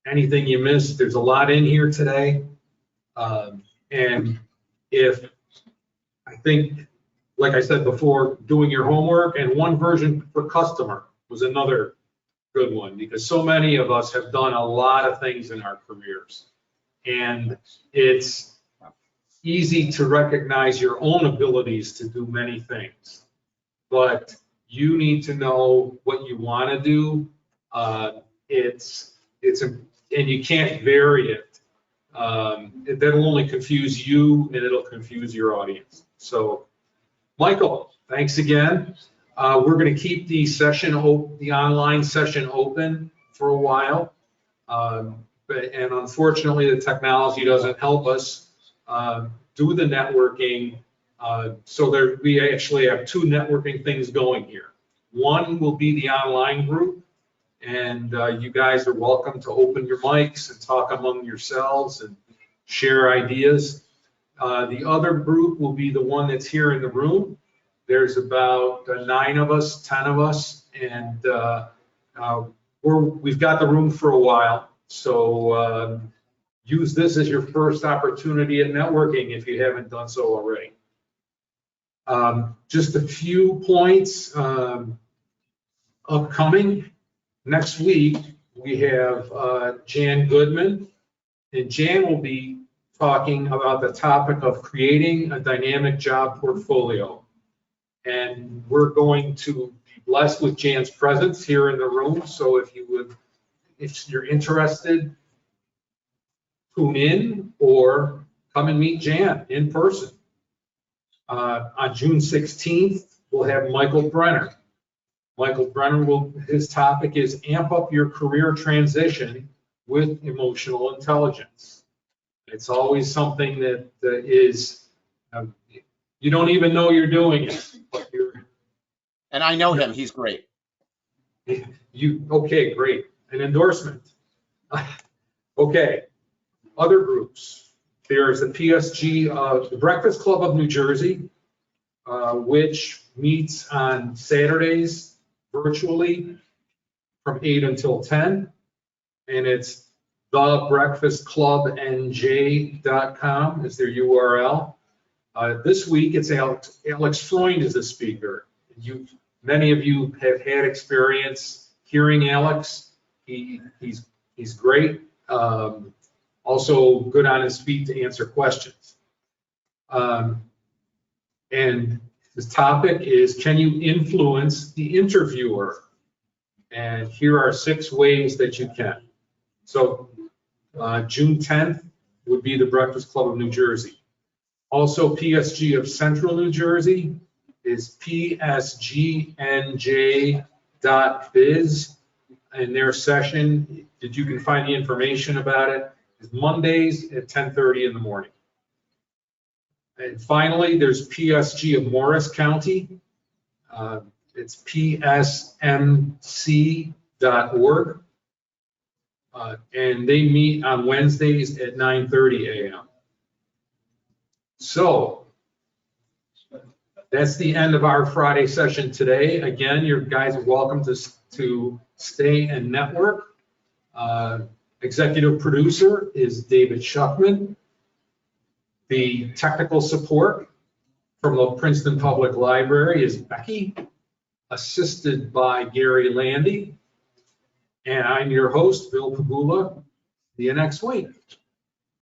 anything you missed, there's a lot in here today. And I think, like I said before, doing your homework, and one version for customer was another good one, because so many of us have done a lot of things in our careers. And it's easy to recognize your own abilities to do many things, but you need to know what you want to do. And you can't vary it. That'll only confuse you, and it'll confuse your audience. So, Michael, thanks again. We're going to keep the online session open for a while, and unfortunately, the technology doesn't help us do the networking. So we actually have 2 networking things going here. One will be the online group, and you guys are welcome to open your mics and talk among yourselves and share ideas. The other group will be the one that's here in the room. There's about 9 of us, 10 of us, and we've got the room for a while. So use this as your first opportunity at networking if you haven't done so already. Just a few points upcoming. Next week, we have Jan Goodman, and Jan will be talking about the topic of creating a dynamic job portfolio. And we're going to be blessed with Jan's presence here in the room. So if you're interested, tune in or come and meet Jan in person. On June 16th, we'll have Michael Brenner. Michael Brenner his topic is amp up your career transition with emotional intelligence. It's always something that is, you don't even know you're doing it. But and I know him, he's great. Okay, great. An endorsement. Okay, other groups. There's the PSG, the Breakfast Club of New Jersey, which meets on Saturdays virtually from 8 until 10. And it's thebreakfastclubnj.com is their URL. This week, it's Alex Freund is the speaker. Many of you have had experience hearing Alex. He's great. Also good on his feet to answer questions. And his topic is, can you influence the interviewer? And here are 6 ways that you can. So June 10th would be the Breakfast Club of New Jersey. Also, PSG of Central New Jersey is psgnj.biz. And their session, that you can find the information about it, is Mondays at 10:30 in the morning. And finally, there's PSG of Morris County. It's psmc.org. And they meet on Wednesdays at 9:30 a.m. So that's the end of our Friday session today. Again, you guys are welcome to stay and network. Executive producer is David Shuckman. The technical support from the Princeton Public Library is Becky, assisted by Gary Landy. And I'm your host, Bill Pagula. See you next week.